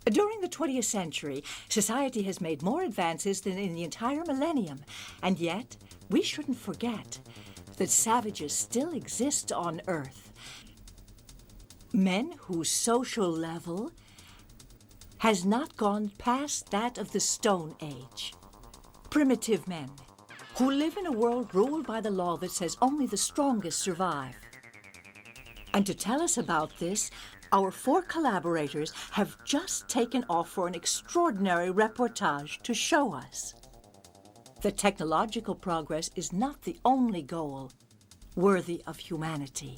During the 20th century, society has made more advances than in the entire millennium. And yet, we shouldn't forget that savages still exist on Earth. Men whose social level has not gone past that of the Stone Age. Primitive men who live in a world ruled by the law that says only the strongest survive. And to tell us about this, our 4 collaborators have just taken off for an extraordinary reportage to show us that technological progress is not the only goal worthy of humanity.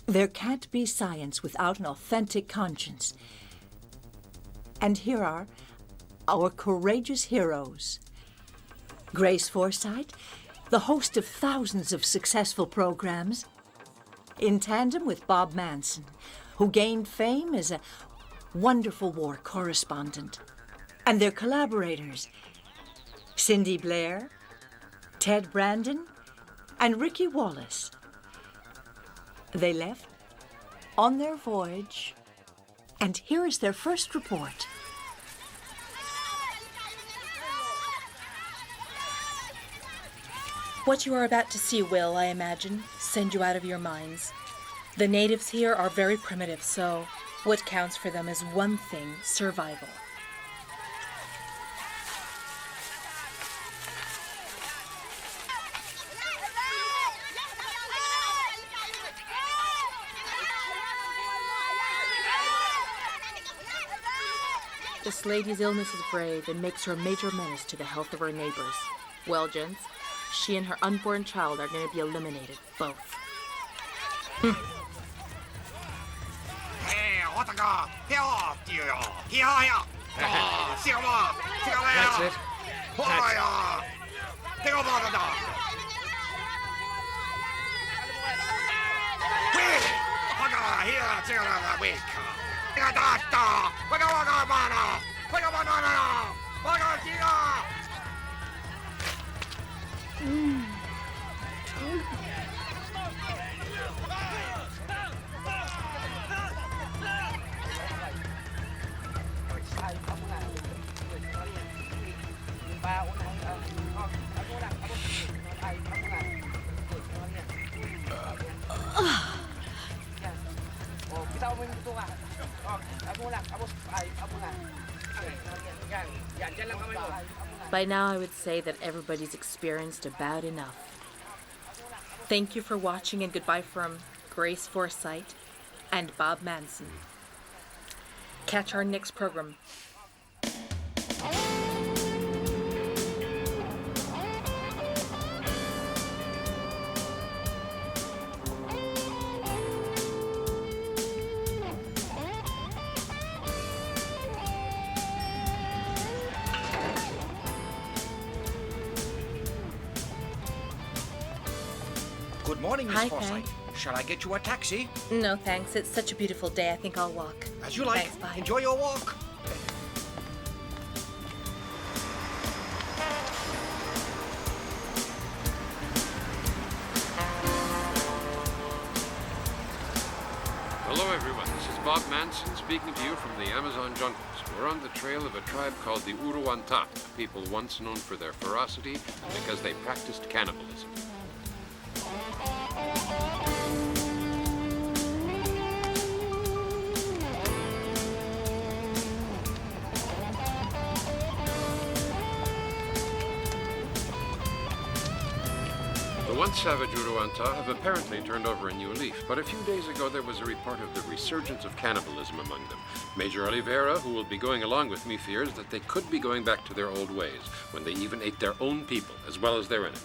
There can't be science without an authentic conscience. And here are our courageous heroes. Grace Forsythe, the host of thousands of successful programs, in tandem with Bob Manson, who gained fame as a wonderful war correspondent. And their collaborators, Cindy Blair, Ted Brandon, and Ricky Wallace. They left on their voyage, and here is their first report. What you are about to see will, I imagine, send you out of your minds. The natives here are very primitive, so what counts for them is one thing: survival. This lady's illness is grave and makes her a major menace to the health of her neighbors. Well, gents, she and her unborn child are going to be eliminated, both. That's it. By now, I would say that everybody's experienced about enough. Thank you for watching, and goodbye from Grace Forsythe and Bob Manson. Catch our next program. Good morning, Miss Hi, Forsythe. Shall I get you a taxi? No, thanks. It's such a beautiful day. I think I'll walk. As you like. Thanks, bye. Enjoy your walk. Hello, everyone. This is Bob Manson speaking to you from the Amazon jungles. We're on the trail of a tribe called the Uruwanta, a people once known for their ferocity because they practiced cannibalism. The once savage Uruwanta have apparently turned over a new leaf, but a few days ago there was a report of the resurgence of cannibalism among them. Major Oliveira, who will be going along with me, fears that they could be going back to their old ways, when they even ate their own people as well as their enemies.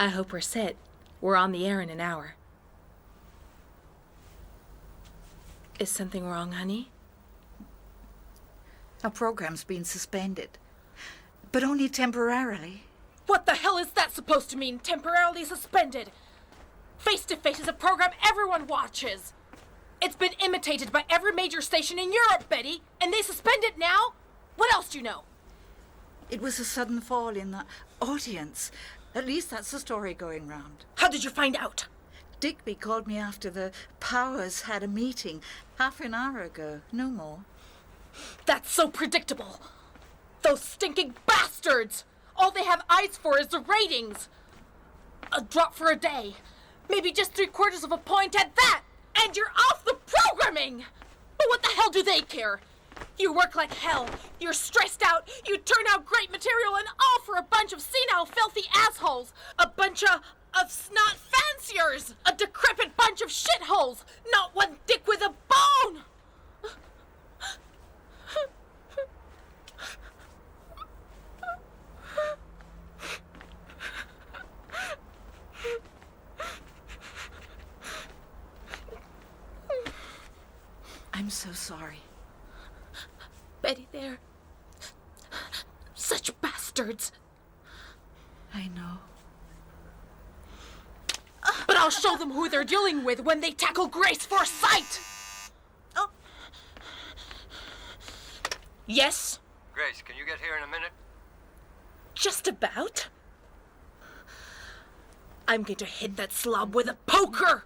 I hope we're set. We're on the air in an hour. Is something wrong, honey? Our program's been suspended, but only temporarily. What the hell is that supposed to mean, temporarily suspended? Face to Face is a program everyone watches. It's been imitated by every major station in Europe, Betty, and they suspend it now? What else do you know? It was a sudden fall in the audience. At least that's the story going round. How did you find out? Digby called me after the powers had a meeting half an hour ago, no more. That's so predictable. Those stinking bastards! All they have eyes for is the ratings. A drop for a day. Maybe just 3/4 of a point at that. And you're off the programming! But what the hell do they care? You work like hell. You're stressed out. You turn out great material, and all for a bunch of senile, filthy assholes. A bunch of snot fanciers. A decrepit bunch of shitholes. Not one dick with a bone. I'm so sorry. Betty, they're such bastards. I know. But I'll show them who they're dealing with when they tackle Grace Forsyte. Oh. Yes? Grace, can you get here in a minute? Just about. I'm going to hit that slob with a poker.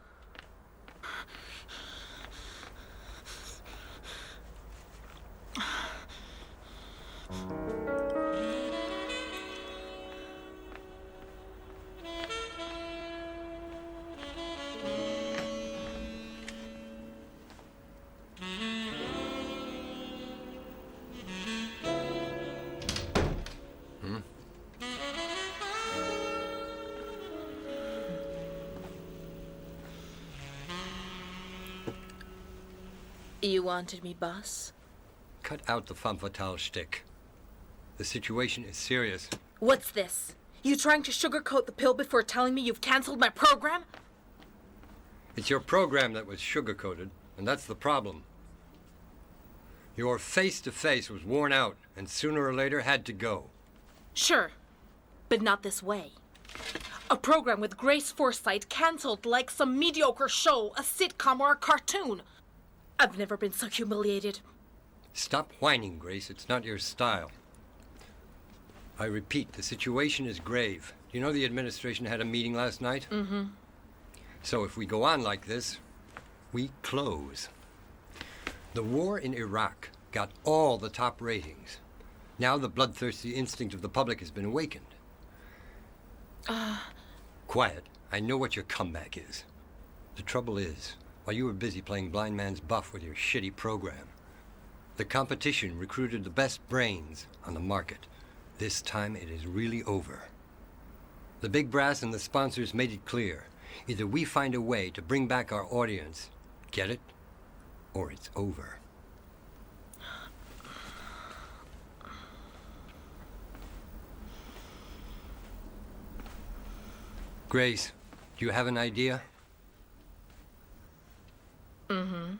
You wanted me, boss? Cut out the femme fatale shtick. The situation is serious. What's this? You trying to sugarcoat the pill before telling me you've canceled my program? It's your program that was sugar-coated, and that's the problem. Your face-to-face was worn out, and sooner or later had to go. Sure, but not this way. A program with Grace Forsyte canceled like some mediocre show, a sitcom, or a cartoon. I've never been so humiliated. Stop whining, Grace. It's not your style. I repeat, the situation is grave. You know the administration had a meeting last night? Mm-hmm. So if we go on like this, we close. The war in Iraq got all the top ratings. Now the bloodthirsty instinct of the public has been awakened. Quiet. I know what your comeback is. The trouble is, while you were busy playing blind man's buff with your shitty program, the competition recruited the best brains on the market. This time it is really over. The big brass and the sponsors made it clear. Either we find a way to bring back our audience, get it, or it's over. Grace, do you have an idea? Mm-hmm.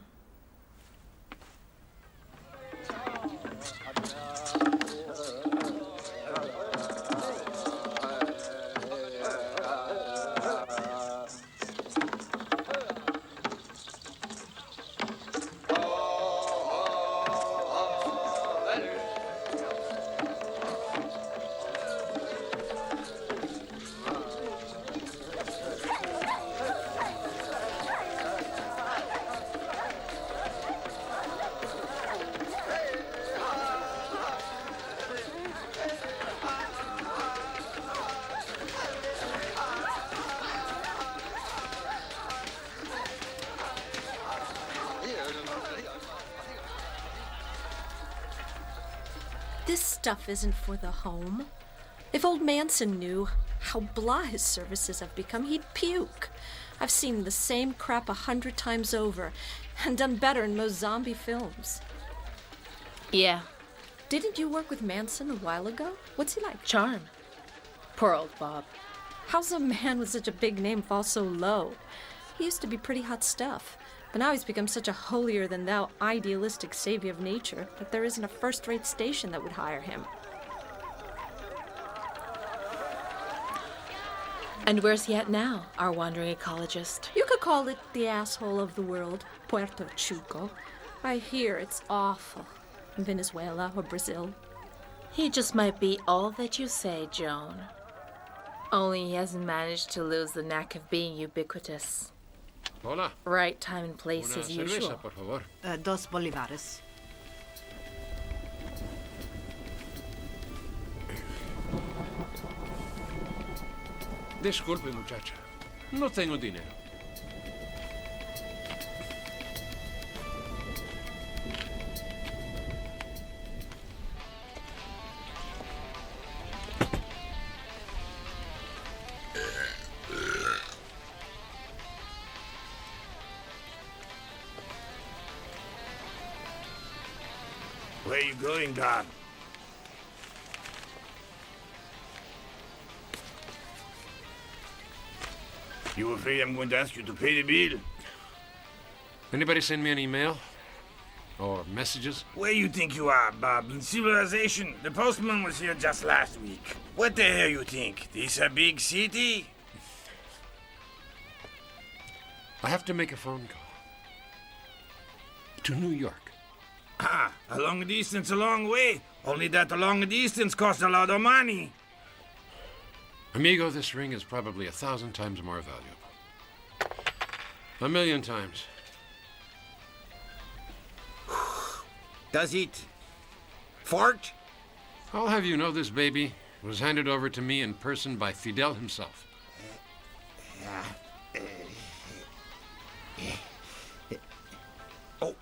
This stuff isn't for the home. If old Manson knew how blah his services have become, he'd puke. I've seen the same crap 100 times over, and done better in most zombie films. Yeah. Didn't you work with Manson a while ago? What's he like? Charm. Poor old Bob. How's a man with such a big name fall so low? He used to be pretty hot stuff, but now he's become such a holier-than-thou idealistic savior of nature that there isn't a first-rate station that would hire him. And where's he at now, our wandering ecologist? You could call it the asshole of the world, Puerto Chuco. I hear it's awful. Venezuela or Brazil. He just might be all that you say, Joan. Only he hasn't managed to lose the knack of being ubiquitous. Hola. Right time and place Una as cerveza, usual. por favor. 2 bolívares. Disculpe, muchacha. No tengo dinero. Where are you going, Don? You afraid I'm going to ask you to pay the bill? Anybody send me an email? Or messages? Where you think you are, Bob? In civilization? The postman was here just last week. What the hell you think? This a big city? I have to make a phone call. To New York. Ah, a long distance, a long way. Only that a long distance costs a lot of money. Amigo, this ring is probably 1,000 times more valuable. 1,000,000 times. Does it fart? I'll have you know this baby was handed over to me in person by Fidel himself. Oh.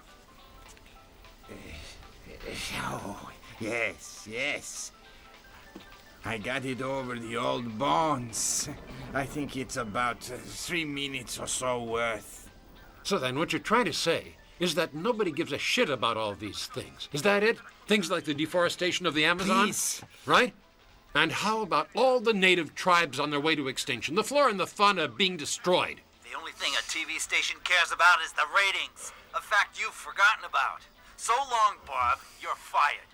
Oh, yes, yes. I got it over the old bones. I think it's about 3 minutes or so worth. So then what you're trying to say is that nobody gives a shit about all these things. Is that it? Things like the deforestation of the Amazon? Please. Right? And how about all the native tribes on their way to extinction? The flora and the fauna being destroyed. The only thing a TV station cares about is the ratings. A fact you've forgotten about. So long, Bob. You're fired.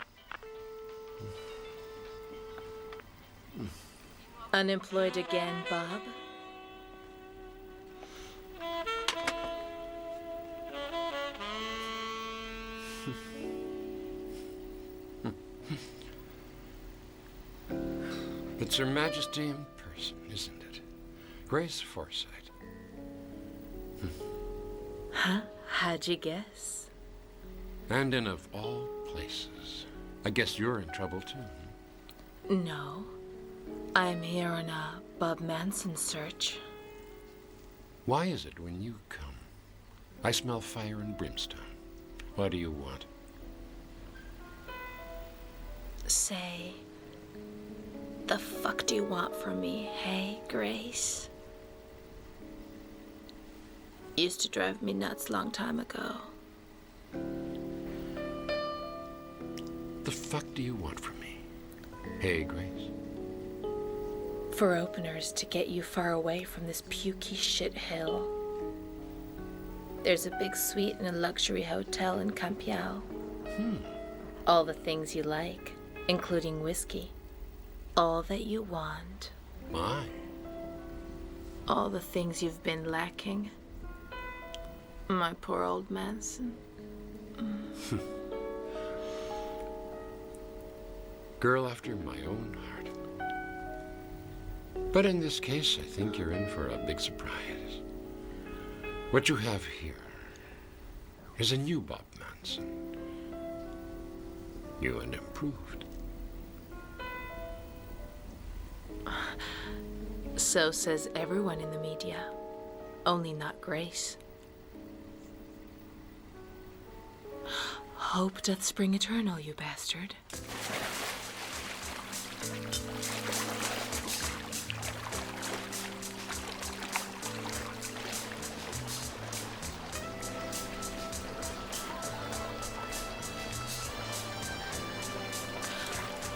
Unemployed again, Bob? It's Her Majesty in person, isn't it? Grace Forsyte. Huh? How'd you guess? And in of all places. I guess you're in trouble too. No. I'm here on a Bob Manson search. Why is it when you come, I smell fire and brimstone? What do you want? Say, the fuck do you want from me, hey, Grace? Used to drive me nuts long time ago. The fuck do you want from me? Hey, Grace. For openers, to get you far away from this pukey shit hill. There's a big suite in a luxury hotel in Campeão. All the things you like, including whiskey. All that you want. My. All the things you've been lacking. My poor old Manson. Girl after my own heart. But in this case, I think you're in for a big surprise. What you have here is a new Bob Manson. New and improved. So says everyone in the media. Only not Grace. Hope doth spring eternal, you bastard.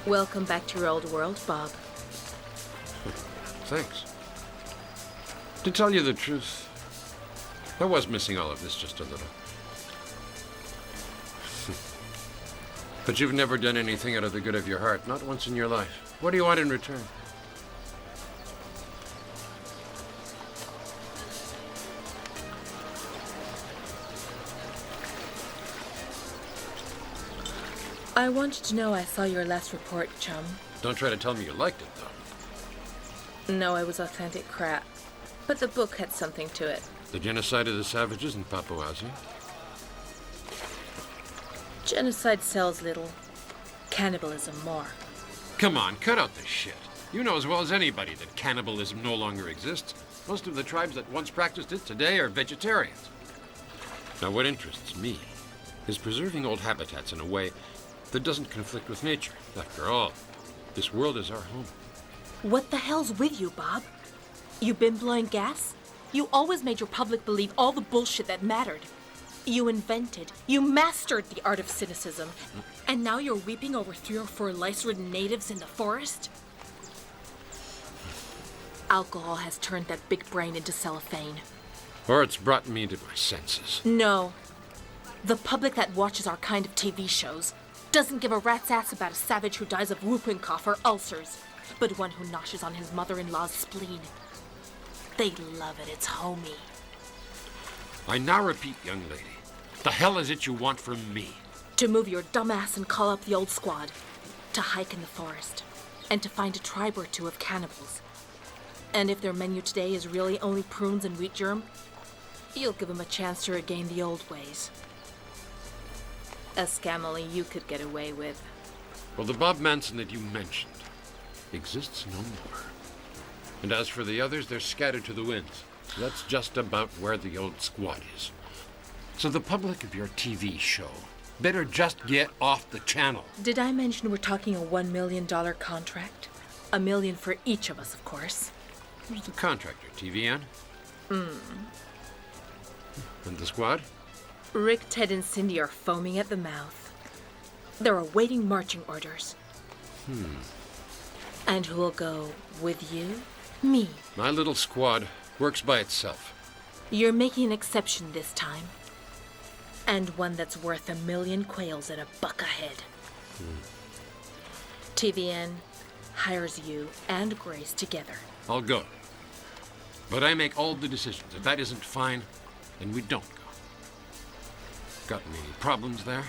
Welcome back to your old world, Bob. Thanks. To tell you the truth, I was missing all of this just a little. But you've never done anything out of the good of your heart, not once in your life. What do you want in return? I want you to know I saw your last report, chum. Don't try to tell me you liked it, though. No, it was authentic crap. But the book had something to it. The genocide of the savages in Papuasia? Genocide sells little. Cannibalism more. Come on, cut out this shit. You know as well as anybody that cannibalism no longer exists. Most of the tribes that once practiced it today are vegetarians. Now, what interests me is preserving old habitats in a way that doesn't conflict with nature. After all, this world is our home. What the hell's with you, Bob? You been blowing gas? You always made your public believe all the bullshit that mattered. You invented, you mastered the art of cynicism, and now you're weeping over 3 or 4 lice-ridden natives in the forest? Alcohol has turned that big brain into cellophane. Or it's brought me to my senses. No. The public that watches our kind of TV shows doesn't give a rat's ass about a savage who dies of whooping cough or ulcers, but one who noshes on his mother-in-law's spleen. They love it, it's homey. I now repeat, young lady, the hell is it you want from me? To move your dumb ass and call up the old squad, to hike in the forest, and to find a tribe or 2 of cannibals. And if their menu today is really only prunes and wheat germ, you'll give them a chance to regain the old ways. A scam only you could get away with. Well, the Bob Manson that you mentioned exists no more. And as for the others, they're scattered to the winds. That's just about where the old squad is. So the public of your TV show better just get off the channel. Did I mention we're talking a $1 million contract? $1 million for each of us, of course. Who's the contractor? TVN? And the squad? Rick, Ted, and Cindy are foaming at the mouth. They're awaiting marching orders. And who'll go with you? Me. My little squad works by itself. You're making an exception this time. And one that's worth 1 million quails at $1 a head. TVN hires you and Grace together. I'll go. But I make all the decisions. If that isn't fine, then we don't go. Got any problems there?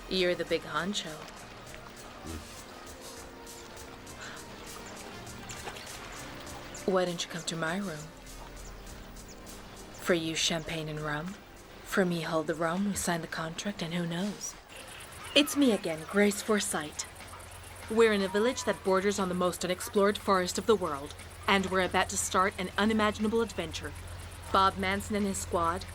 You're the big honcho. Why don't you come to my room? For you, champagne and rum. For me, hold the rum, we signed the contract, and who knows? It's me again, Grace Forsyte. We're in a village that borders on the most unexplored forest of the world, and we're about to start an unimaginable adventure. Bob Manson and his squad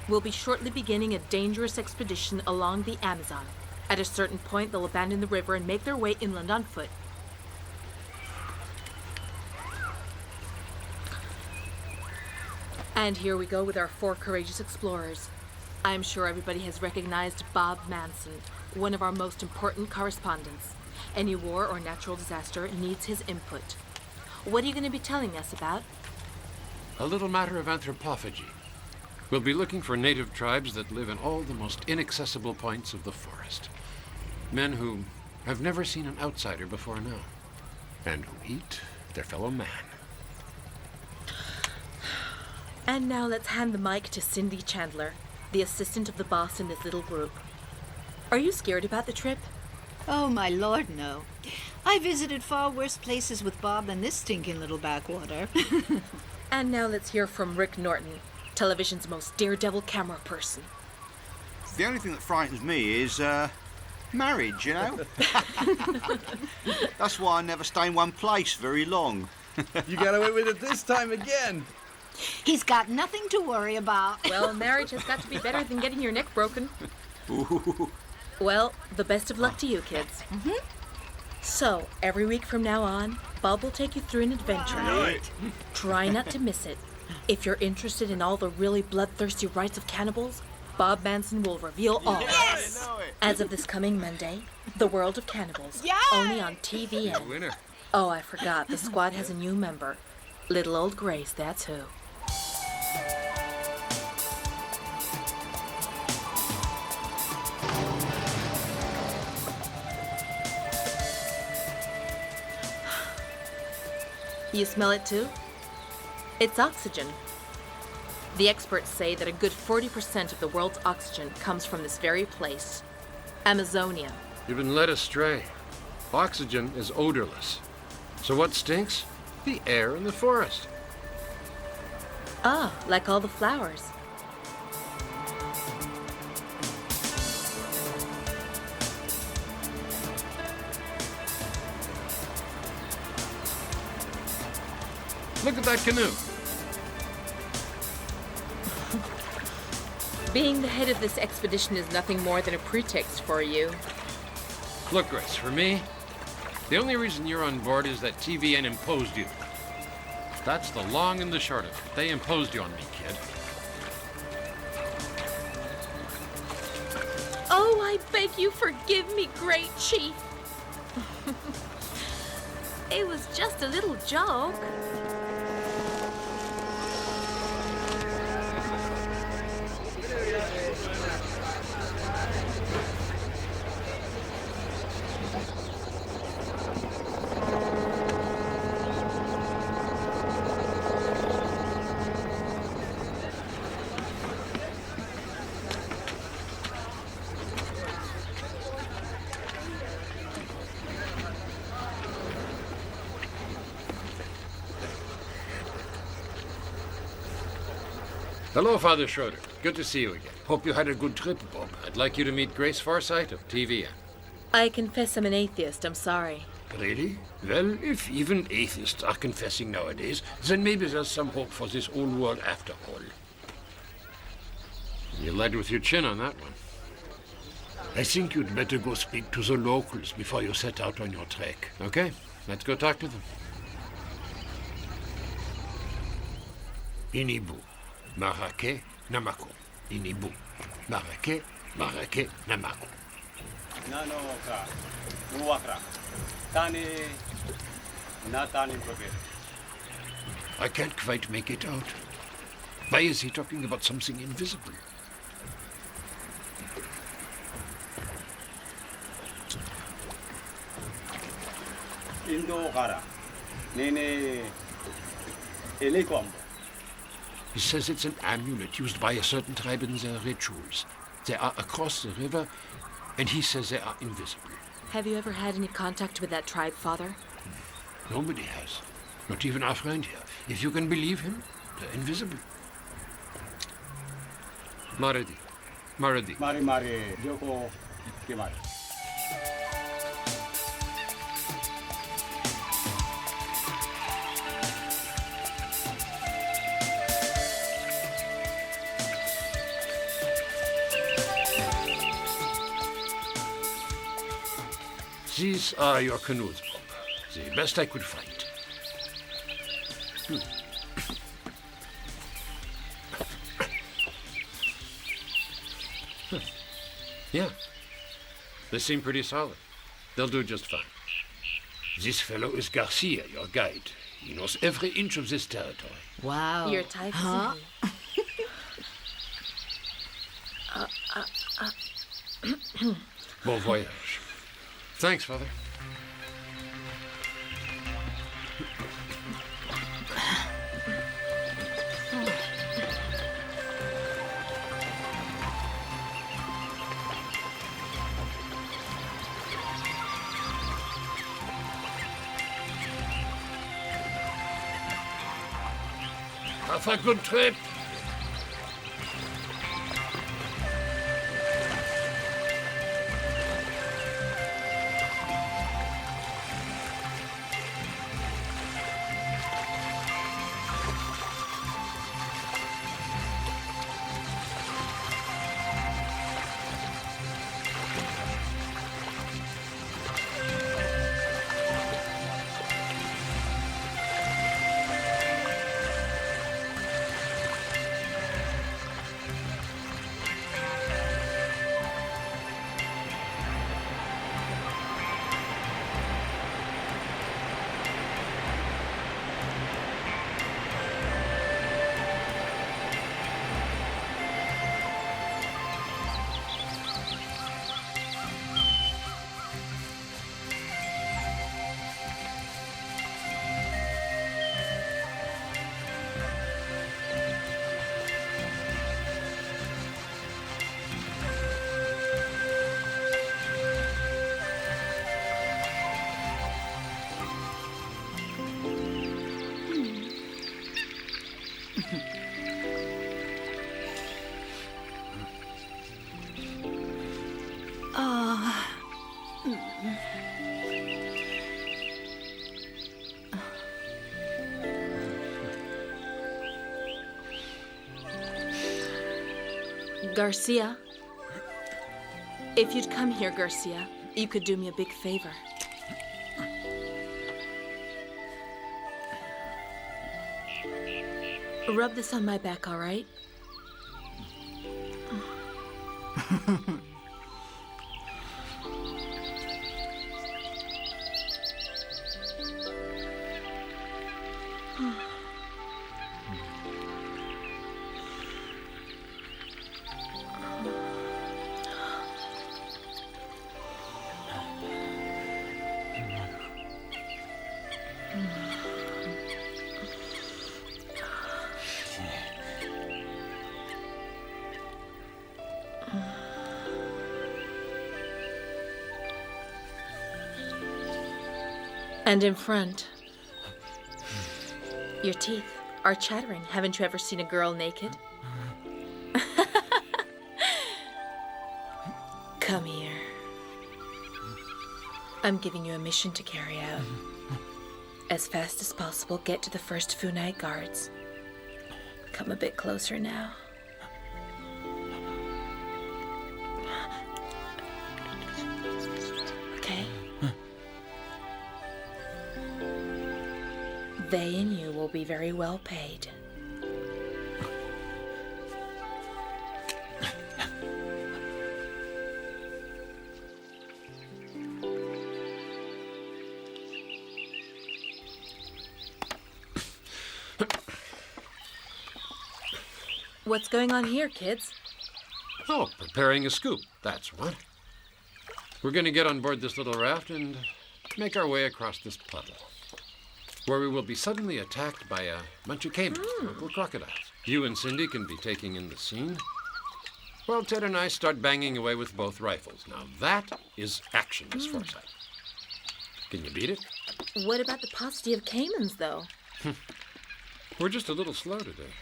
will be shortly beginning a dangerous expedition along the Amazon. At a certain point, they'll abandon the river and make their way inland on foot. And here we go with our 4 courageous explorers. I'm sure everybody has recognized Bob Manson, one of our most important correspondents. Any war or natural disaster needs his input. What are you going to be telling us about? A little matter of anthropophagy. We'll be looking for native tribes that live in all the most inaccessible points of the forest. Men who have never seen an outsider before now, and who eat their fellow man. And now let's hand the mic to Cindy Chandler, the assistant of the boss in this little group. Are you scared about the trip? Oh, my lord, no. I visited far worse places with Bob than this stinking little backwater. And now let's hear from Rick Norton, television's most daredevil camera person. The only thing that frightens me is, marriage, you know? That's why I never stay in one place very long. You got away with it this time again. He's got nothing to worry about. Well, marriage has got to be better than getting your neck broken. Ooh. Well, the best of luck to you, kids. So, every week from now on, Bob will take you through an adventure. Right. Try not to miss it. If you're interested in all the really bloodthirsty rites of cannibals, Bob Manson will reveal all. Yes! As of this coming Monday, The World of Cannibals. Yay! Only on TVN. Winner. Oh, I forgot. The squad has a new member. Little old Grace, that's who. You smell it too? It's oxygen. The experts say that a good 40% of the world's oxygen comes from this very place, Amazonia. You've been led astray. Oxygen is odorless. So what stinks? The air in the forest. Ah, like all the flowers. Look at that canoe. Being the head of this expedition is nothing more than a pretext for you. Look, Grace, for me, the only reason you're on board is that TVN imposed you. That's the long and the short of it. They imposed you on me, kid. Oh, I beg you forgive me, great chief. It was just a little joke. Hello, Father Schroeder. Good to see you again. Hope you had a good trip, Bob. I'd like you to meet Grace Forsythe of TVN. I confess I'm an atheist. I'm sorry. Really? Well, if even atheists are confessing nowadays, then maybe there's some hope for this old world after all. You led with your chin on that one. I think you'd better go speak to the locals before you set out on your trek. Okay? Let's go talk to them. Inibu. Marake, Namako. Inibu. Marake, Namako. Nanoka, Uwakra, Tani, Natani Probe. I can't quite make it out. Why is he talking about something invisible? Indo Gara, Nene, Elequambo. He says it's an amulet used by a certain tribe in their rituals. They are across the river, and he says they are invisible. Have you ever had any contact with that tribe, Father? Nobody has. Not even our friend here. If you can believe him, they're invisible. Maradi. Mari, Joko, Kimari. These are your canoes, Bob. The best I could find. Yeah. They seem pretty solid. They'll do just fine. This fellow is Garcia, your guide. He knows every inch of this territory. Wow. Your type, huh? Bon voyage. Thanks, Father. Have a good trip. Garcia. If you'd come here, Garcia, you could do me a big favor. Rub this on my back, all right? And in front, your teeth are chattering. Haven't you ever seen a girl naked? Come here. I'm giving you a mission to carry out. As fast as possible, get to the first Funai guards. Come a bit closer now. Okay? They and you will be very well paid. What's going on here, kids? Oh, preparing a scoop, that's what. We're going to get on board this little raft and make our way across this puddle, where we will be suddenly attacked by a bunch of caimans, local crocodiles. You and Cindy can be taking in the scene, while Ted and I start banging away with both rifles. Now that is action, Miss Forsythe. Can you beat it? What about the paucity of caimans, though? We're just a little slow today.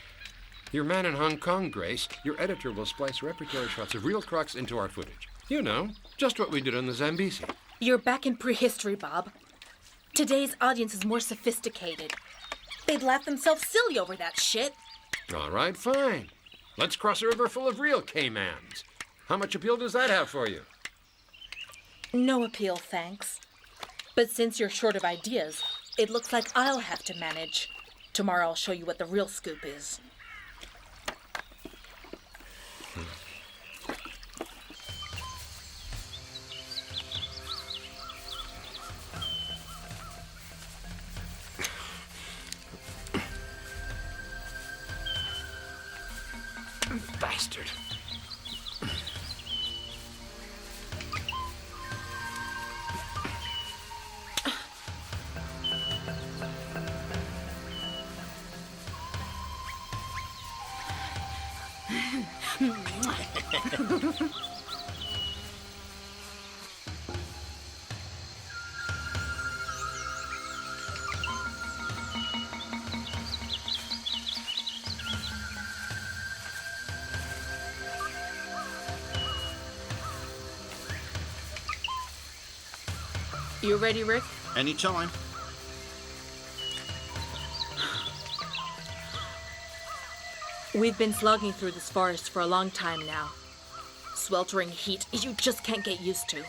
Your man in Hong Kong, Grace, your editor will splice repertory shots of real crocs into our footage. You know, just what we did on the Zambesi. You're back in prehistory, Bob. Today's audience is more sophisticated. They'd laugh themselves silly over that shit. All right, fine. Let's cross a river full of real caimans. How much appeal does that have for you? No appeal, thanks. But since you're short of ideas, it looks like I'll have to manage. Tomorrow I'll show you what the real scoop is. Bastard. You ready, Rick? Anytime. We've been slogging through this forest for a long time now. Sweltering heat you just can't get used to.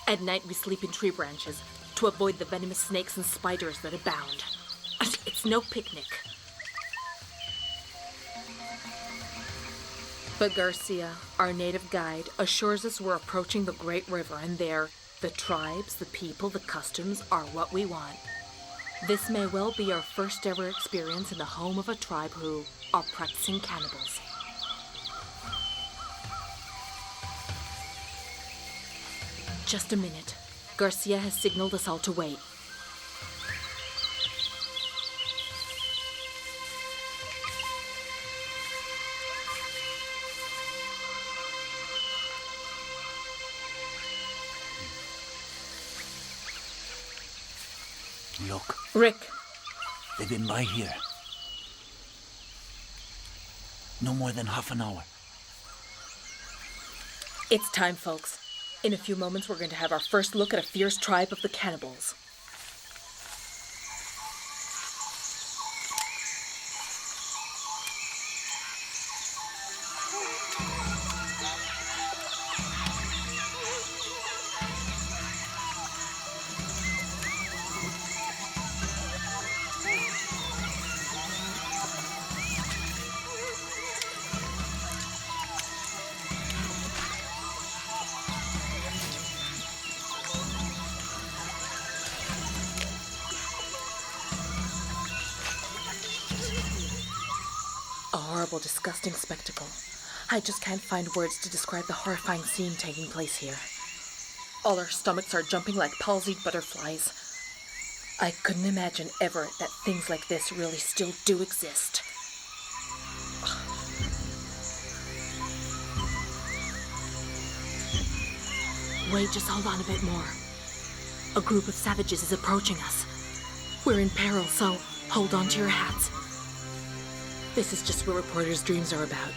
At night we sleep in tree branches to avoid the venomous snakes and spiders that abound. It's no picnic. But Garcia, our native guide, assures us we're approaching the Great River, and there, the tribes, the people, the customs are what we want. This may well be our first ever experience in the home of a tribe who are practicing cannibals. Just a minute. Garcia has signaled us all to wait. Look. Rick. They've been by here. No more than half an hour. It's time, folks. In a few moments, we're going to have our first look at a fierce tribe of the cannibals. horrible, disgusting spectacle. I just can't find words to describe the horrifying scene taking place here. All our stomachs are jumping like palsied butterflies. I couldn't imagine ever that things like this really still do exist. Wait, just hold on a bit more. A group of savages is approaching us. We're in peril, so hold on to your hats. This is just what reporters' dreams are about.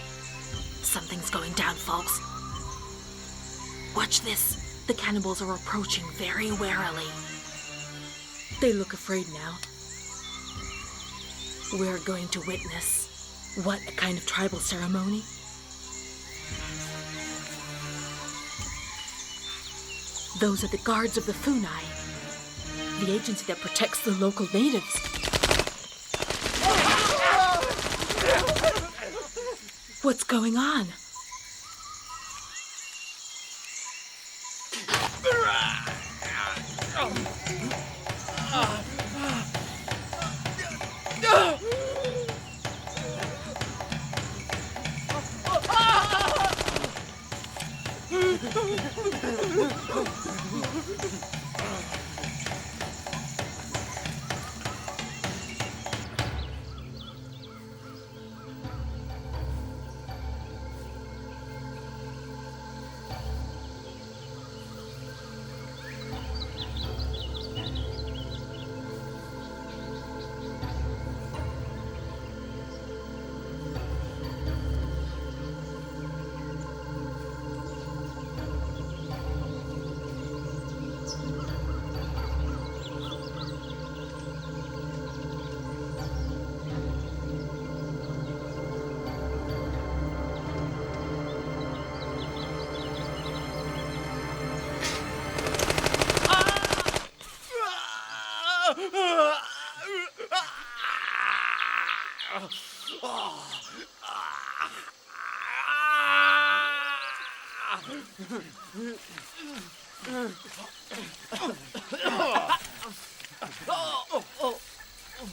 Something's going down, folks. Watch this. The cannibals are approaching very warily. They look afraid now. We're going to witness what a kind of tribal ceremony? Those are the guards of the Funai, the agency that protects the local natives. What's going on?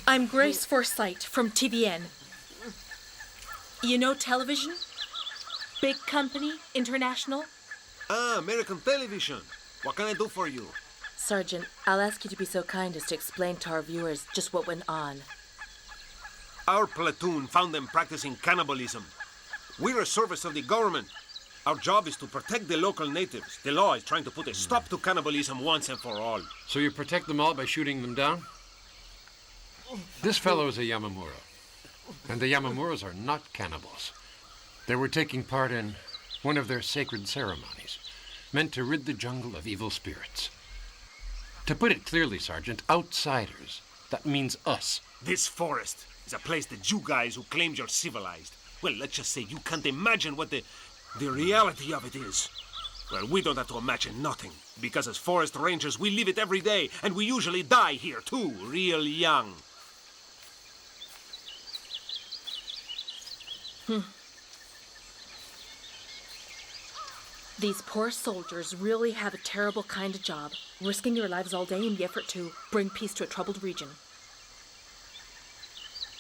I'm Grace Forsyth from TVN. You know television? Big company, international? Ah, American television. What can I do for you? Sergeant, I'll ask you to be so kind as to explain to our viewers just what went on. Our platoon found them practicing cannibalism. We're a service of the government. Our job is to protect the local natives. The law is trying to put a stop to cannibalism once and for all. So you protect them all by shooting them down? This fellow is a Yamamura. And the Yamamuras are not cannibals. They were taking part in one of their sacred ceremonies, meant to rid the jungle of evil spirits. To put it clearly, Sergeant, outsiders, that means us. This forest is a place that you guys who claim you're civilized, well, let's just say you can't imagine what the reality of it is. Well, we don't have to imagine nothing, because as forest rangers, we live it every day, and we usually die here, too, real young. These poor soldiers really have a terrible kind of job, risking their lives all day in the effort to bring peace to a troubled region.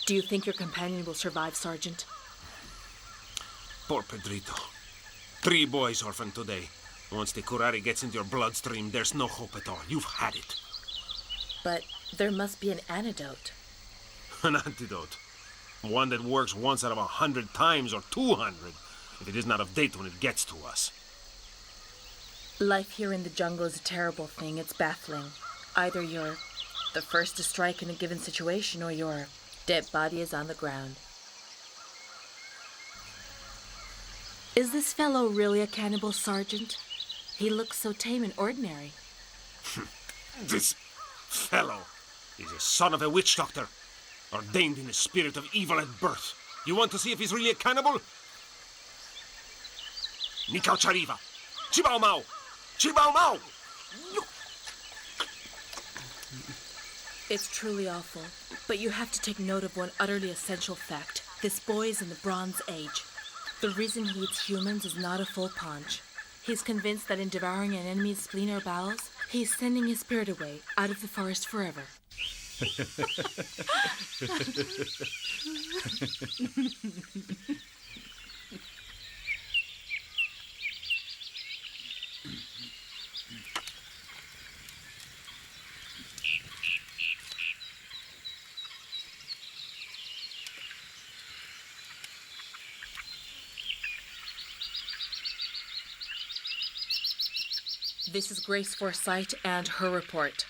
Do you think your companion will survive, Sergeant? Poor Pedrito. 3 boys orphaned today. Once the curare gets into your bloodstream, there's no hope at all. You've had it. But there must be an antidote. An antidote. One that works once out of 100 times or 200, if it isn't out of date when it gets to us. Life here in the jungle is a terrible thing. It's baffling. Either you're the first to strike in a given situation, or your dead body is on the ground. Is this fellow really a cannibal, Sergeant? He looks so tame and ordinary. This fellow is a son of a witch doctor, ordained in the spirit of evil at birth. You want to see if he's really a cannibal? Nikau Chariva! Chibao Mao! Chibao Mao! It's truly awful, but you have to take note of one utterly essential fact. This boy is in the Bronze Age. The reason he eats humans is not a full paunch. He's convinced that in devouring an enemy's spleen or bowels, he's sending his spirit away, out of the forest forever. This is Grace Forsyte and her report.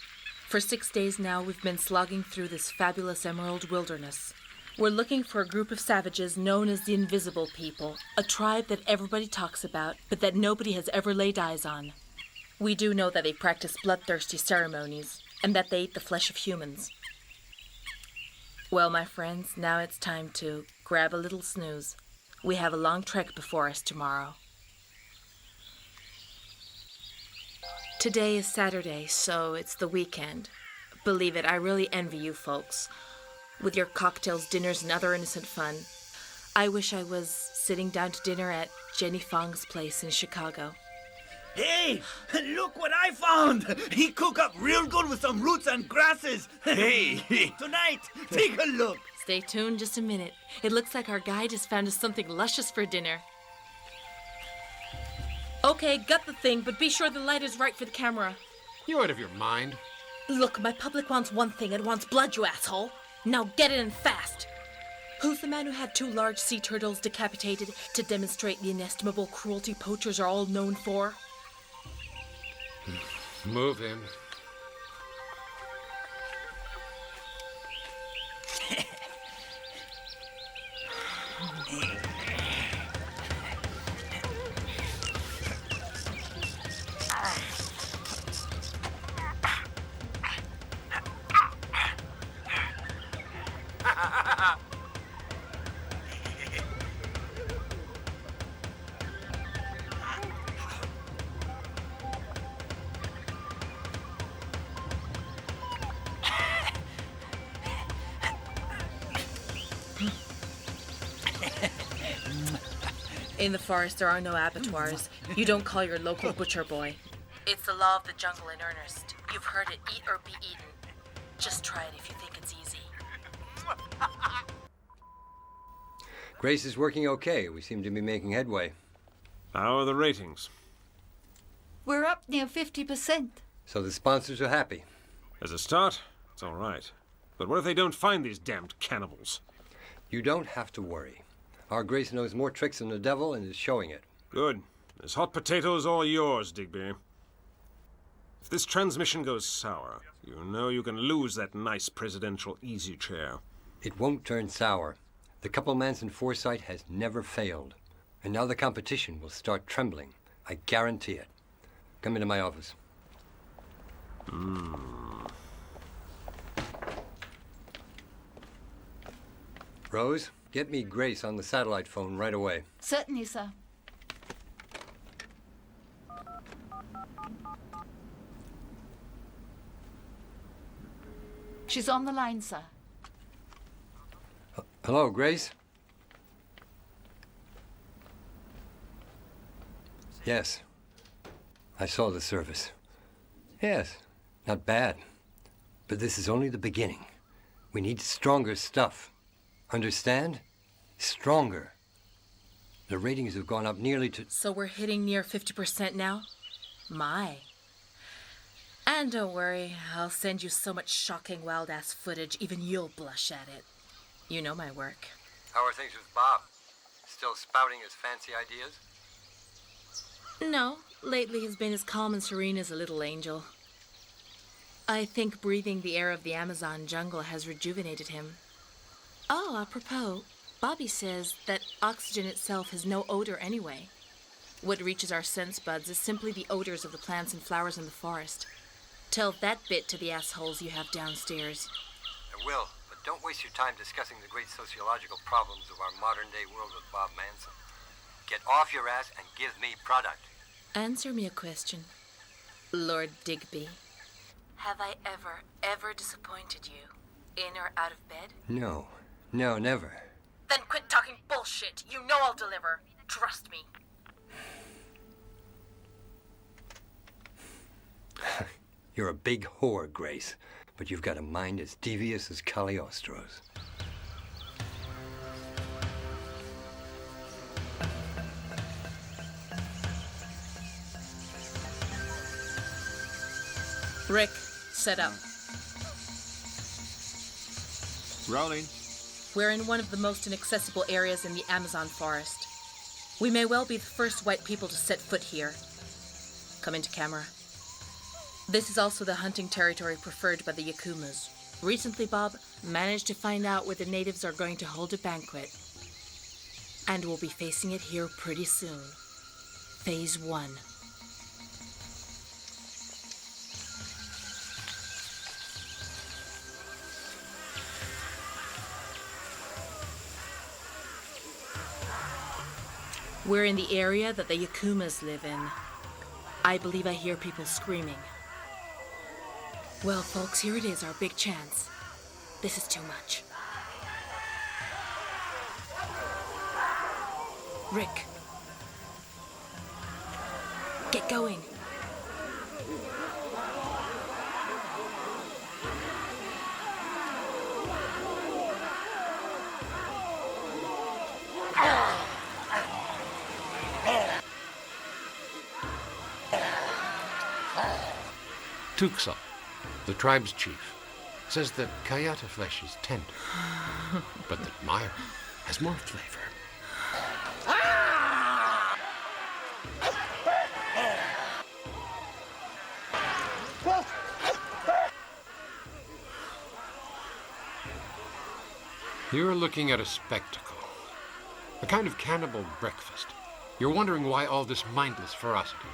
For 6 days now, we've been slogging through this fabulous emerald wilderness. We're looking for a group of savages known as the Invisible People, a tribe that everybody talks about, but that nobody has ever laid eyes on. We do know that they practice bloodthirsty ceremonies, and that they eat the flesh of humans. Well, my friends, now it's time to grab a little snooze. We have a long trek before us tomorrow. Today is Saturday, so it's the weekend. Believe it, I really envy you folks. With your cocktails, dinners, and other innocent fun. I wish I was sitting down to dinner at Jenny Fong's place in Chicago. Hey, look what I found! He cook up real good with some roots and grasses. Hey, tonight, take a look. Stay tuned just a minute. It looks like our guide has found us something luscious for dinner. Okay, got the thing, but be sure the light is right for the camera. You out of your mind? Look, my public wants one thing. It wants blood, you asshole. Now get it and fast. Who's the man who had 2 large sea turtles decapitated to demonstrate the inestimable cruelty poachers are all known for? Move in. In the forest, there are no abattoirs. You don't call your local butcher boy. It's the law of the jungle in earnest. You've heard it, eat or be eaten. Just try it if you think it's easy. Grace is working okay. We seem to be making headway. How are the ratings? We're up near 50%. So the sponsors are happy. As a start, it's all right. But what if they don't find these damned cannibals? You don't have to worry. Our Grace knows more tricks than the devil and is showing it. Good. This hot potato is all yours, Digby. If this transmission goes sour, you know you can lose that nice presidential easy chair. It won't turn sour. The couple Manson foresight has never failed. And now the competition will start trembling. I guarantee it. Come into my office. Rose, get me Grace on the satellite phone right away. Certainly, sir. She's on the line, sir. Hello, Grace? Yes. I saw the service. Yes, not bad. But this is only the beginning. We need stronger stuff. Understand? Stronger. The ratings have gone up nearly to... So we're hitting near 50% now? My. And don't worry, I'll send you so much shocking wild-ass footage, even you'll blush at it. You know my work. How are things with Bob? Still spouting his fancy ideas? No, lately he's been as calm and serene as a little angel. I think breathing the air of the Amazon jungle has rejuvenated him. Oh, apropos, Bobby says that oxygen itself has no odor anyway. What reaches our sense buds is simply the odors of the plants and flowers in the forest. Tell that bit to the assholes you have downstairs. I will, but don't waste your time discussing the great sociological problems of our modern-day world with Bob Manson. Get off your ass and give me product. Answer me a question, Lord Digby. Have I ever disappointed you? In or out of bed? No, never. Then quit talking bullshit. You know I'll deliver. Trust me. You're a big whore, Grace. but you've got a mind as devious as Cagliostro's. Rick, set up. Rolling. We're in one of the most inaccessible areas in the Amazon forest. We may well be the first white people to set foot here. Come into camera. This is also the hunting territory preferred by the Yakumas. Recently, Bob managed to find out where the natives are going to hold a banquet. And we'll be facing it here pretty soon. Phase 1. We're in the area that the Yakumas live in. I believe I hear people screaming. Well, folks, here it is, our big chance. This is too much. Rick. Get going. Tuksal, the tribe's chief, says that Kayata flesh is tender, but that Meyer has more flavor. You're looking at a spectacle, a kind of cannibal breakfast. You're wondering why all this mindless ferocity.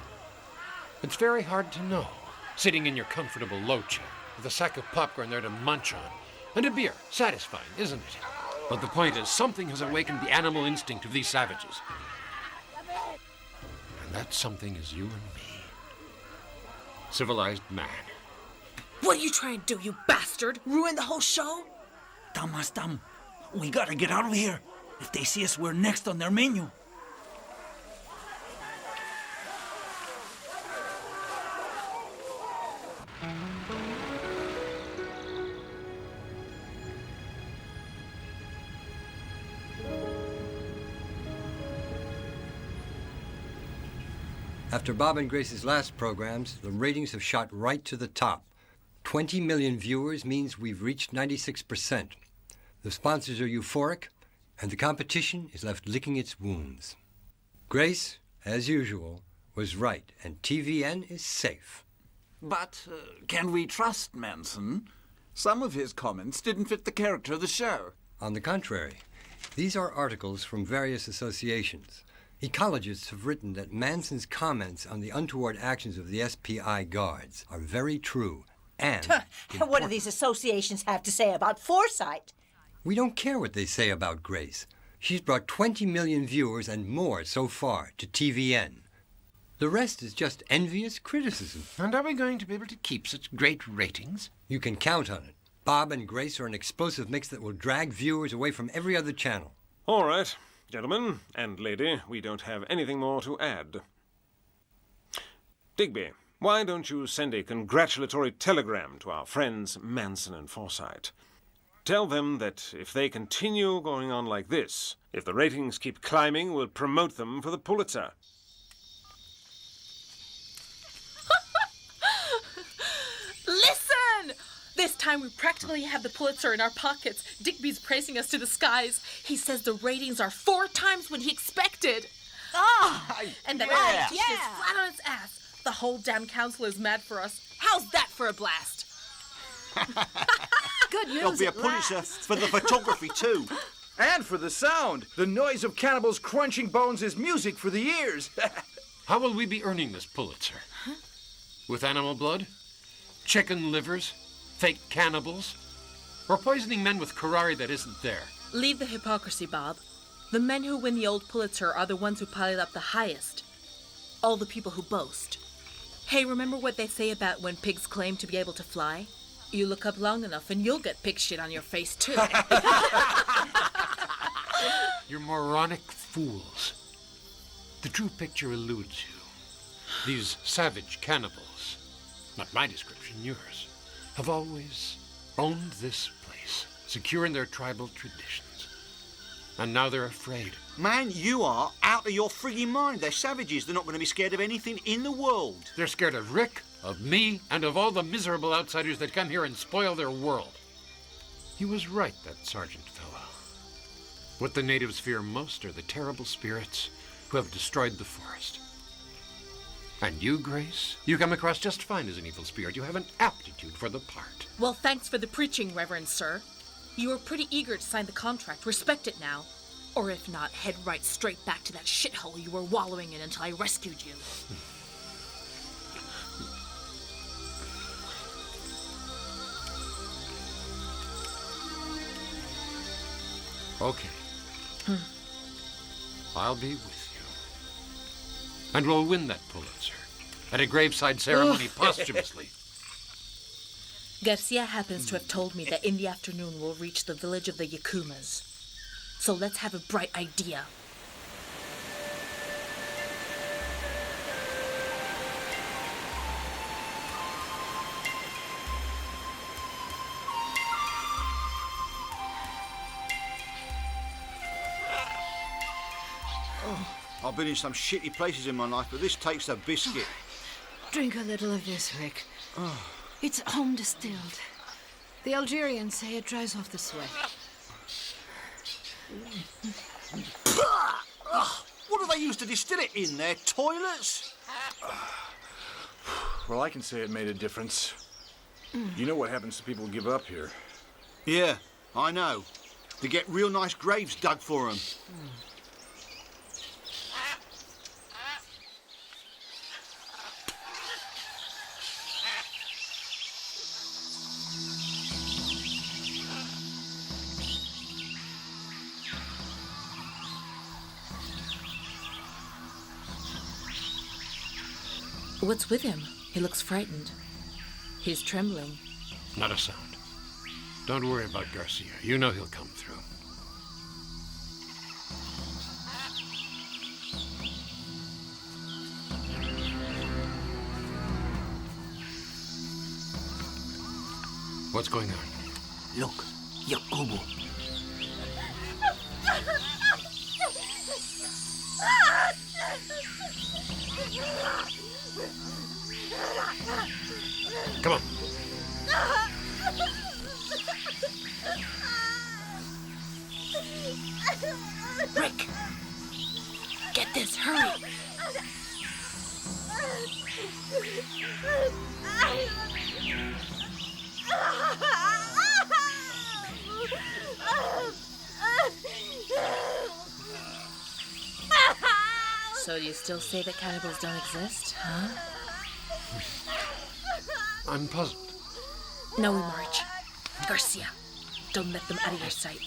It's very hard to know, sitting in your comfortable low chair with a sack of popcorn there to munch on, and a beer, satisfying, isn't it? But the point is, something has awakened the animal instinct of these savages. And that something is you and me. Civilized man. What are you trying to do, you bastard? Ruin the whole show? Damastam, we gotta get out of here. If they see us, we're next on their menu. After Bob and Grace's last programs, the ratings have shot right to the top. 20 million viewers means we've reached 96%. The sponsors are euphoric, and the competition is left licking its wounds. Grace, as usual, was right, and TVN is safe. But can we trust Manson? Some of his comments didn't fit the character of the show. On the contrary, these are articles from various associations. Ecologists have written that Manson's comments on the untoward actions of the SPI guards are very true and what do these associations have to say about foresight? We don't care what they say about Grace. She's brought 20 million viewers and more so far to TVN. The rest is just envious criticism. And are we going to be able to keep such great ratings? You can count on it. Bob and Grace are an explosive mix that will drag viewers away from every other channel. All right, gentlemen and lady, we don't have anything more to add. Digby, why don't you send a congratulatory telegram to our friends Manson and Forsythe? Tell them that if they continue going on like this, if the ratings keep climbing, we'll promote them for the Pulitzer. Listen! This time we practically have the Pulitzer in our pockets. Digby's praising us to the skies. He says the ratings are 4 times what he expected. And that competition is flat on its ass. The whole damn council is mad for us. How's that for a blast? Good news. There'll be a Pulitzer for the photography, too. And for the sound. The noise of cannibals crunching bones is music for the ears. How will we be earning this Pulitzer? With animal blood? Chicken livers? Fake cannibals? Or poisoning men with curare that isn't there? Leave the hypocrisy, Bob. The men who win the old Pulitzer are the ones who pile it up the highest. All the people who boast. Hey, remember what they say about when pigs claim to be able to fly? You look up long enough and you'll get pig shit on your face, too. You're moronic fools. The true picture eludes you. These savage cannibals, not my description, yours, have always owned this place, secure in their tribal traditions. And now they're afraid. Man, you are out of your frigging mind. They're savages. They're not going to be scared of anything in the world. They're scared of Rick, of me, and of all the miserable outsiders that come here and spoil their world. He was right, that sergeant fellow. What the natives fear most are the terrible spirits who have destroyed the forest. And you, Grace, you come across just fine as an evil spirit. You have an aptitude for the part. Well, thanks for the preaching, Reverend Sir. You were pretty eager to sign the contract. Respect it now. Or if not, head right straight back to that shithole you were wallowing in until I rescued you. Okay. I'll be with you. And we'll win that Pulitzer at a graveside ceremony posthumously. Garcia happens to have told me that in the afternoon we'll reach the village of the Yakumas. So let's have a bright idea. I've been in some shitty places in my life, but this takes a biscuit. Drink a little of this, Rick. It's home distilled. The Algerians say it dries off the sweat. What do they use to distill it in? Their toilets? Well, I can say it made a difference. You know what happens to people who give up here. Yeah, I know. They get real nice graves dug for them. What's with him? He looks frightened. He's trembling. Not a sound. Don't worry about Garcia. You know he'll come through. What's going on? Look, Yakubu. Come on. Rick! Get this, hurry! So you still say that cannibals don't exist, huh? I'm puzzled. No, we march. Garcia, don't let them out of your sight.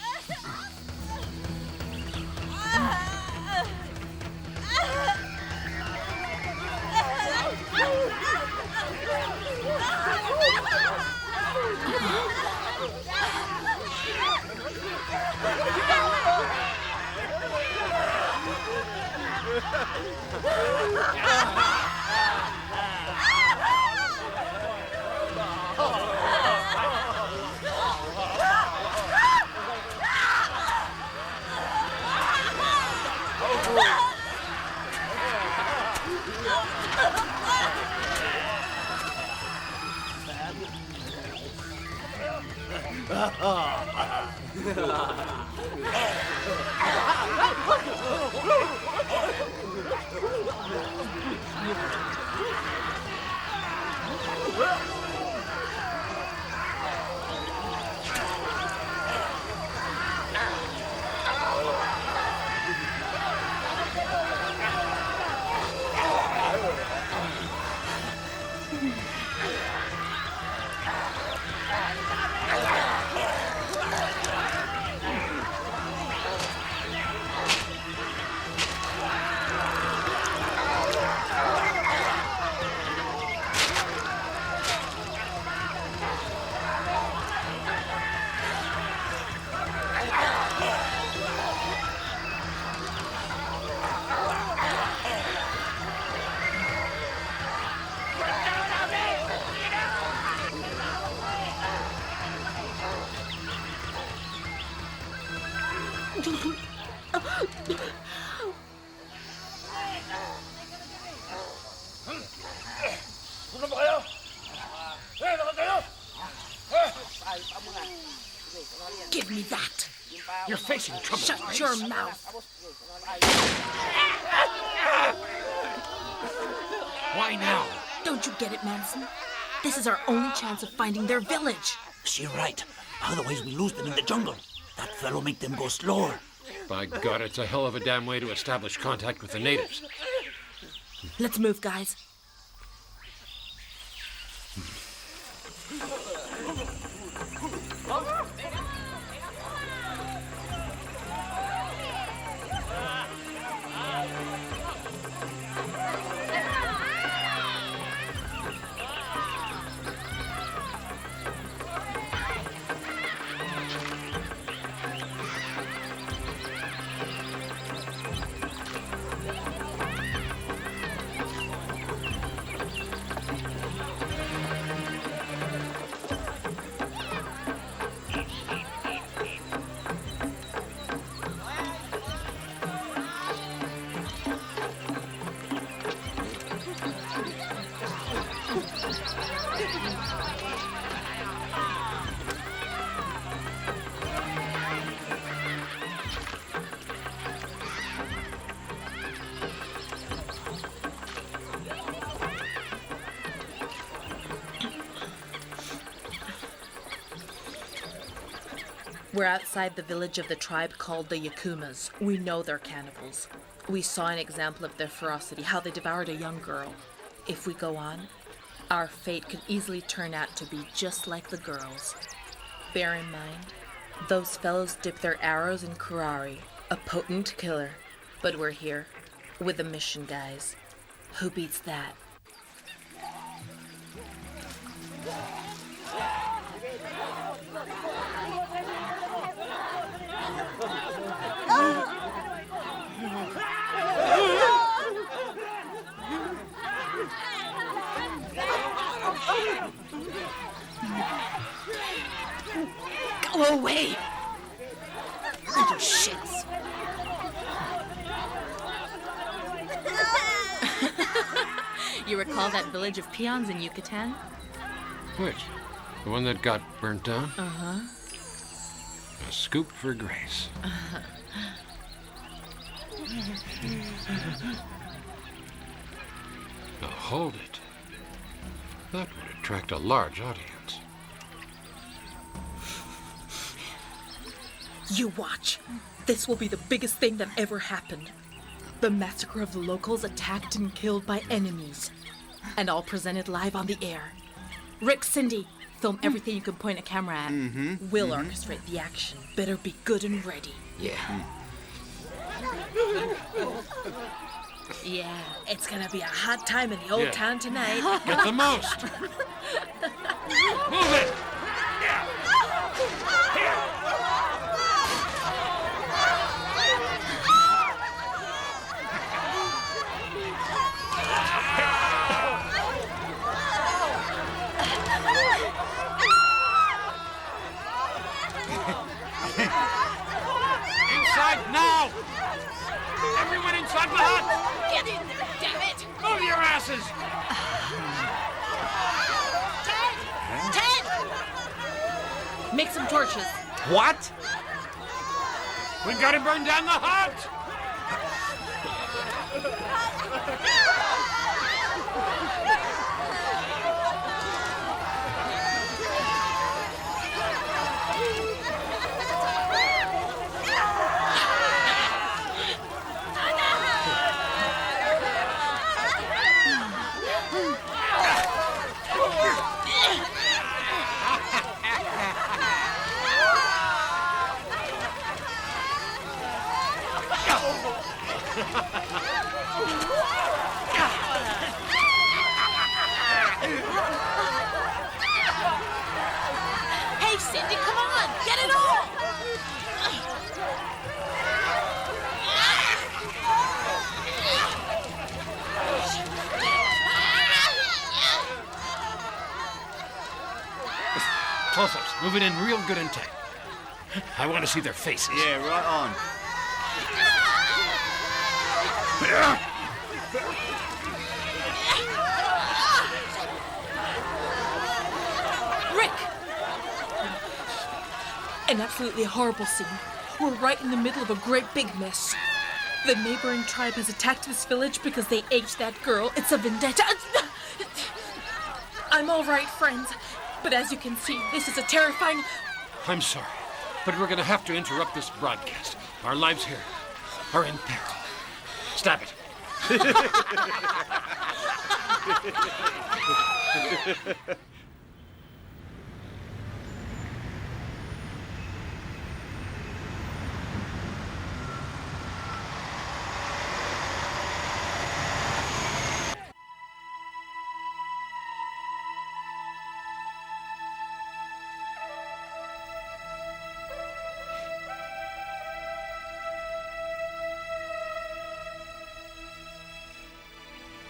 Give me that. You're facing trouble. Shut your mouth. Why now? Don't you get it, Manson? This is our only chance of finding their village. She's right. Otherwise we lose them in the jungle. That fellow make them go slower. By God, it's a hell of a damn way to establish contact with the natives. Let's move, guys. We're outside the village of the tribe called the Yakumas. We know they're cannibals. We saw an example of their ferocity, how they devoured a young girl. If we go on, our fate could easily turn out to be just like the girls. Bear in mind, those fellows dip their arrows in curare, a potent killer. But we're here, with a mission, guys. Who beats that? Go away! Little shits. You recall that village of peons in Yucatan? Which? The one that got burnt down? Uh-huh. A scoop for Grace. Now hold it. That would attract a large audience. You watch. This will be the biggest thing that ever happened. The massacre of the locals attacked and killed by enemies. And all presented live on the air. Rick, Cindy, film everything you can point a camera at. We'll orchestrate the action. Better be good and ready. Yeah. Yeah, it's gonna be a hot time in the old town tonight. Get the most. Move it! Inside now! Everyone inside the hut! Get in there, damn it! Move your asses! Ted! Make some torches. What? We gotta burn down the hut! Hey, Cindy, come on! Get it all! Close-ups. Move it in real good and tight. I want to see their faces. Yeah, right on. Rick! An absolutely horrible scene. We're right in the middle of a great big mess. The neighboring tribe has attacked this village because they aged that girl. It's a vendetta. I'm all right, friends. But as you can see, this is a terrifying... I'm sorry, but we're going to have to interrupt this broadcast. Our lives here are in peril. Stop it.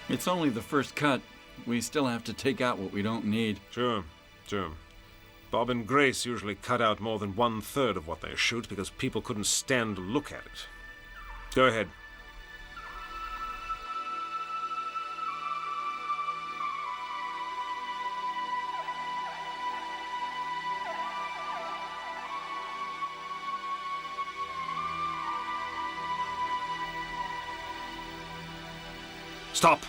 It's only the first cut. We still have to take out what we don't need. Sure. Bob and Grace usually cut out more than 1/3 of what they shoot because people couldn't stand to look at it. Go ahead. Stop!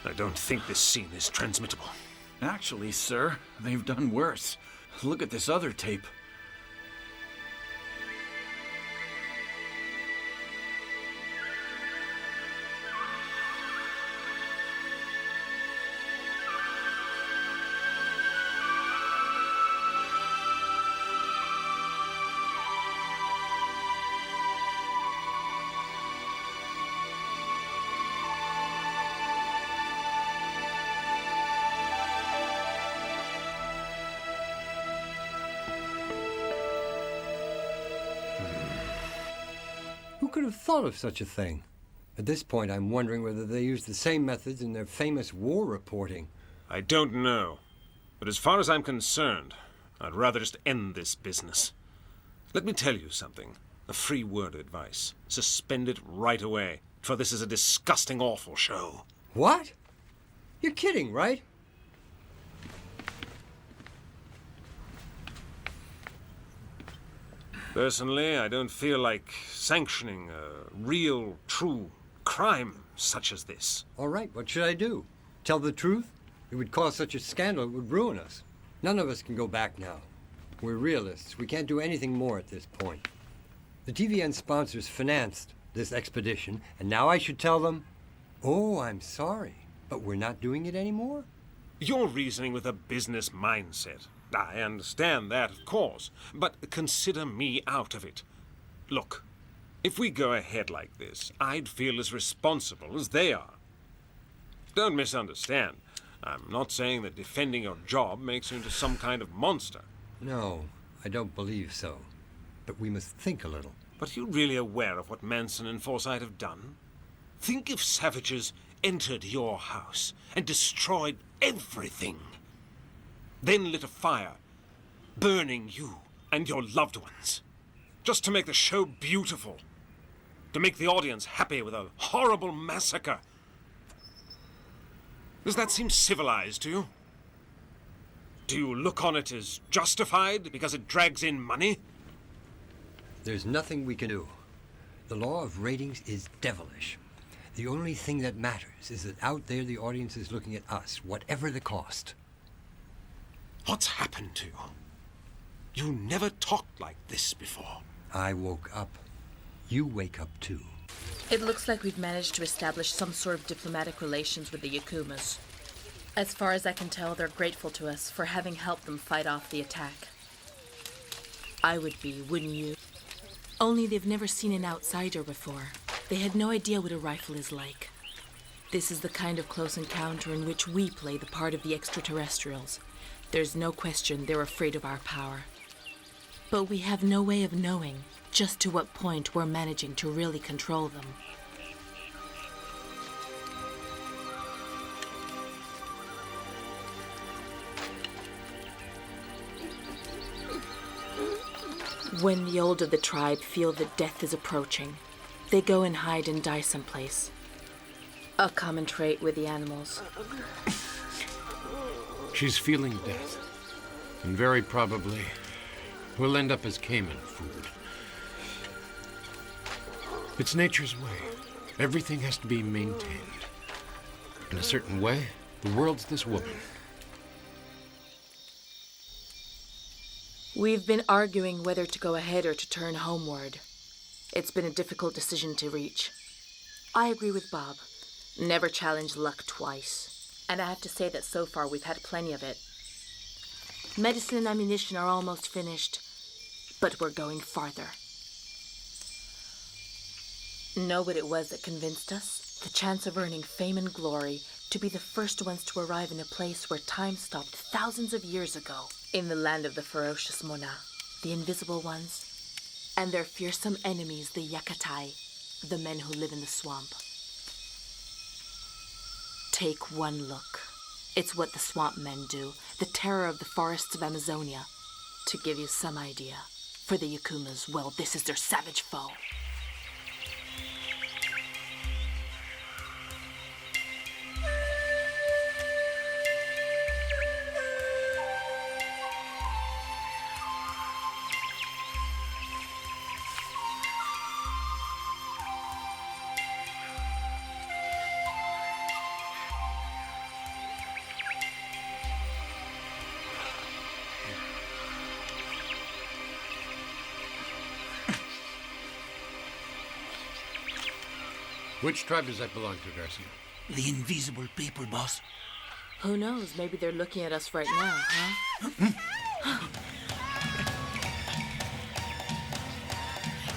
I don't think this scene is transmittable. Actually, sir, they've done worse. Look at this other tape. Who could have thought of such a thing? At this point, I'm wondering whether they use the same methods in their famous war reporting. I don't know. But as far as I'm concerned, I'd rather just end this business. Let me tell you something. A free word of advice. Suspend it right away, for this is a disgusting, awful show. What? You're kidding, right? Personally, I don't feel like sanctioning a real, true crime such as this. All right, what should I do? Tell the truth? It would cause such a scandal, it would ruin us. None of us can go back now. We're realists. We can't do anything more at this point. The TVN sponsors financed this expedition, and now I should tell them, oh, I'm sorry, but we're not doing it anymore? You're reasoning with a business mindset. I understand that, of course, but consider me out of it. Look, if we go ahead like this, I'd feel as responsible as they are. Don't misunderstand. I'm not saying that defending your job makes you into some kind of monster. No, I don't believe so. But we must think a little. But are you really aware of what Manson and Forsyth have done? Think if savages entered your house and destroyed everything. Then lit a fire, burning you and your loved ones. Just to make the show beautiful. To make the audience happy with a horrible massacre. Does that seem civilized to you? Do you look on it as justified because it drags in money? There's nothing we can do. The law of ratings is devilish. The only thing that matters is that out there the audience is looking at us, whatever the cost. What's happened to you? You never talked like this before. I woke up. You wake up too. It looks like we've managed to establish some sort of diplomatic relations with the Yakumas. As far as I can tell, they're grateful to us for having helped them fight off the attack. I would be, wouldn't you? Only they've never seen an outsider before. They had no idea what a rifle is like. This is the kind of close encounter in which we play the part of the extraterrestrials. There's no question they're afraid of our power. But we have no way of knowing just to what point we're managing to really control them. When the old of the tribe feel that death is approaching, they go and hide and die someplace. A common trait with the animals. She's feeling death, and very probably will end up as caiman food. It's nature's way. Everything has to be maintained. In a certain way, the world's this woman. We've been arguing whether to go ahead or to turn homeward. It's been a difficult decision to reach. I agree with Bob. Never challenge luck twice. And I have to say that so far we've had plenty of it. Medicine and ammunition are almost finished, but we're going farther. Know what it was that convinced us? The chance of earning fame and glory, to be the first ones to arrive in a place where time stopped thousands of years ago. In the land of the ferocious Mona, the invisible ones, and their fearsome enemies, the Yakatai, the men who live in the swamp. Take one look. It's what the swamp men do, the terror of the forests of Amazonia. To give you some idea, for the Yakumas, well, this is their savage foe. Which tribe does that belong to, Garcia? The invisible people, boss. Who knows? Maybe they're looking at us right now, huh?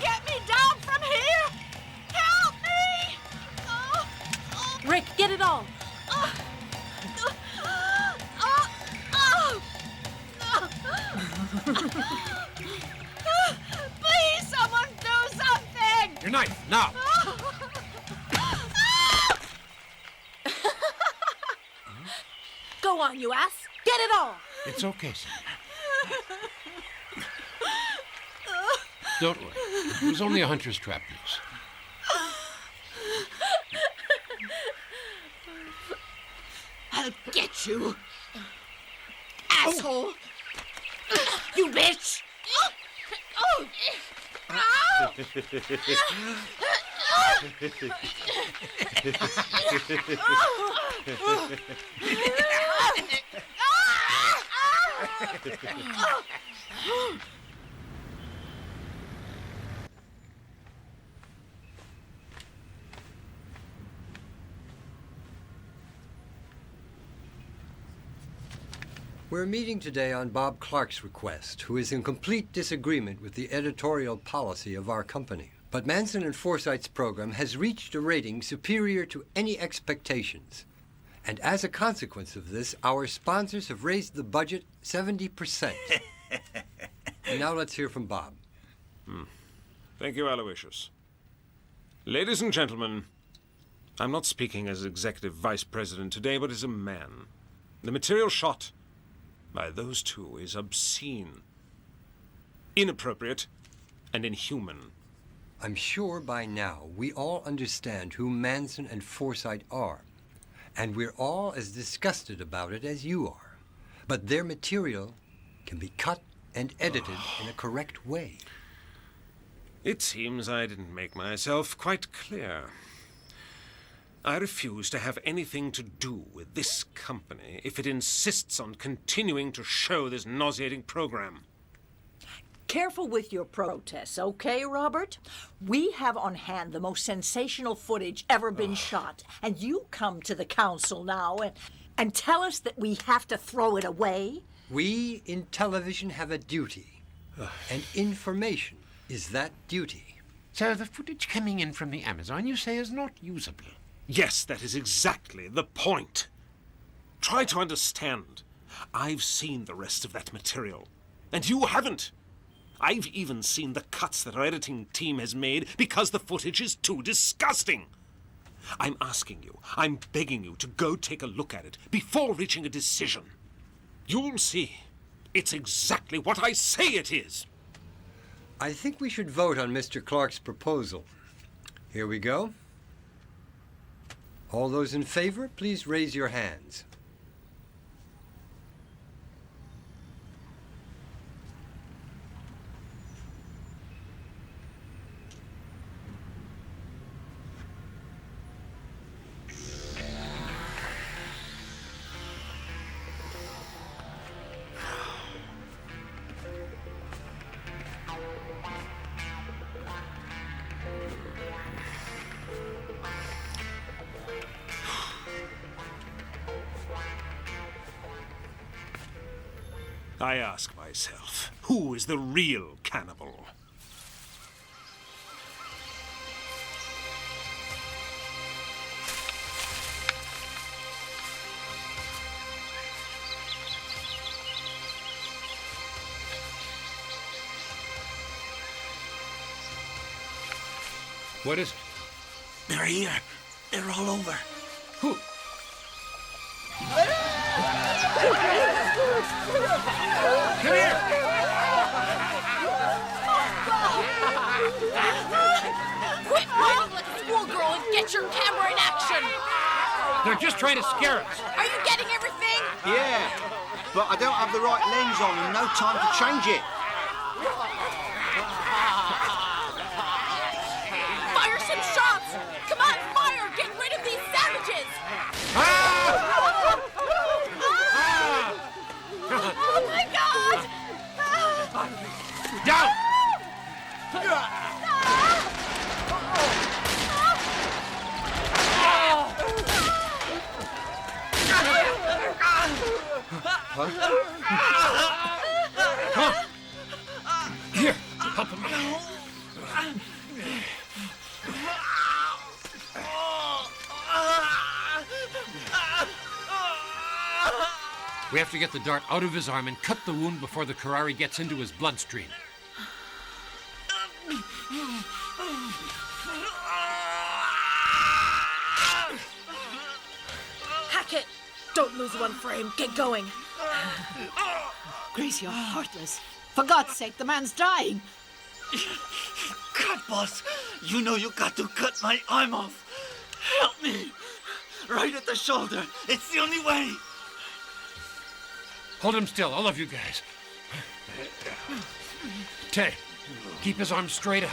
Get me down from here! Help me! Rick, get it all! Please, someone do something! Your knife, now! Go on, you ass! Get it all! It's okay, son. Don't worry. It was only a hunter's trap noose. I'll get you, asshole! You bitch! We're meeting today on Bob Clark's request, who is in complete disagreement with the editorial policy of our company. But Manson and Forsythe's program has reached a rating superior to any expectations. And as a consequence of this, our sponsors have raised the budget 70%. And now let's hear from Bob. Thank you, Aloysius. Ladies and gentlemen, I'm not speaking as executive vice president today, but as a man. The material shot by those two is obscene, inappropriate, and inhuman. I'm sure by now we all understand who Manson and Forsythe are, and we're all as disgusted about it as you are. But their material can be cut and edited in a correct way. It seems I didn't make myself quite clear. I refuse to have anything to do with this company if it insists on continuing to show this nauseating program. Careful with your protests, okay, Robert? We have on hand the most sensational footage ever been shot, and you come to the council now and tell us that we have to throw it away? We in television have a duty, and information is that duty. So the footage coming in from the Amazon, you say, is not usable? Yes, that is exactly the point. Try to understand. I've seen the rest of that material, and you haven't. I've even seen the cuts that our editing team has made because the footage is too disgusting. I'm asking you, I'm begging you to go take a look at it before reaching a decision. You'll see. It's exactly what I say it is. I think we should vote on Mr. Clark's proposal. Here we go. All those in favor, please raise your hands. I ask myself, who is the real cannibal? What is it? They're here. They're all over. Who? Come here! Quit hiding like a schoolgirl and get your camera in action! They're just trying to scare us. Are you getting everything? Yeah, but I don't have the right lens on and no time to change it. Fire some shots! Come on, fire! Get rid of these savages! Oh my God! Down! Huh? Come on. Here, help him. We have to get the dart out of his arm and cut the wound before the curare gets into his bloodstream. Hackett! Don't lose one frame. Get going. Grace, you're heartless. For God's sake, the man's dying. God, boss, you know you got to cut my arm off. Help me. Right at the shoulder. It's the only way. Hold him still, all of you guys. Tay, keep his arm straight out.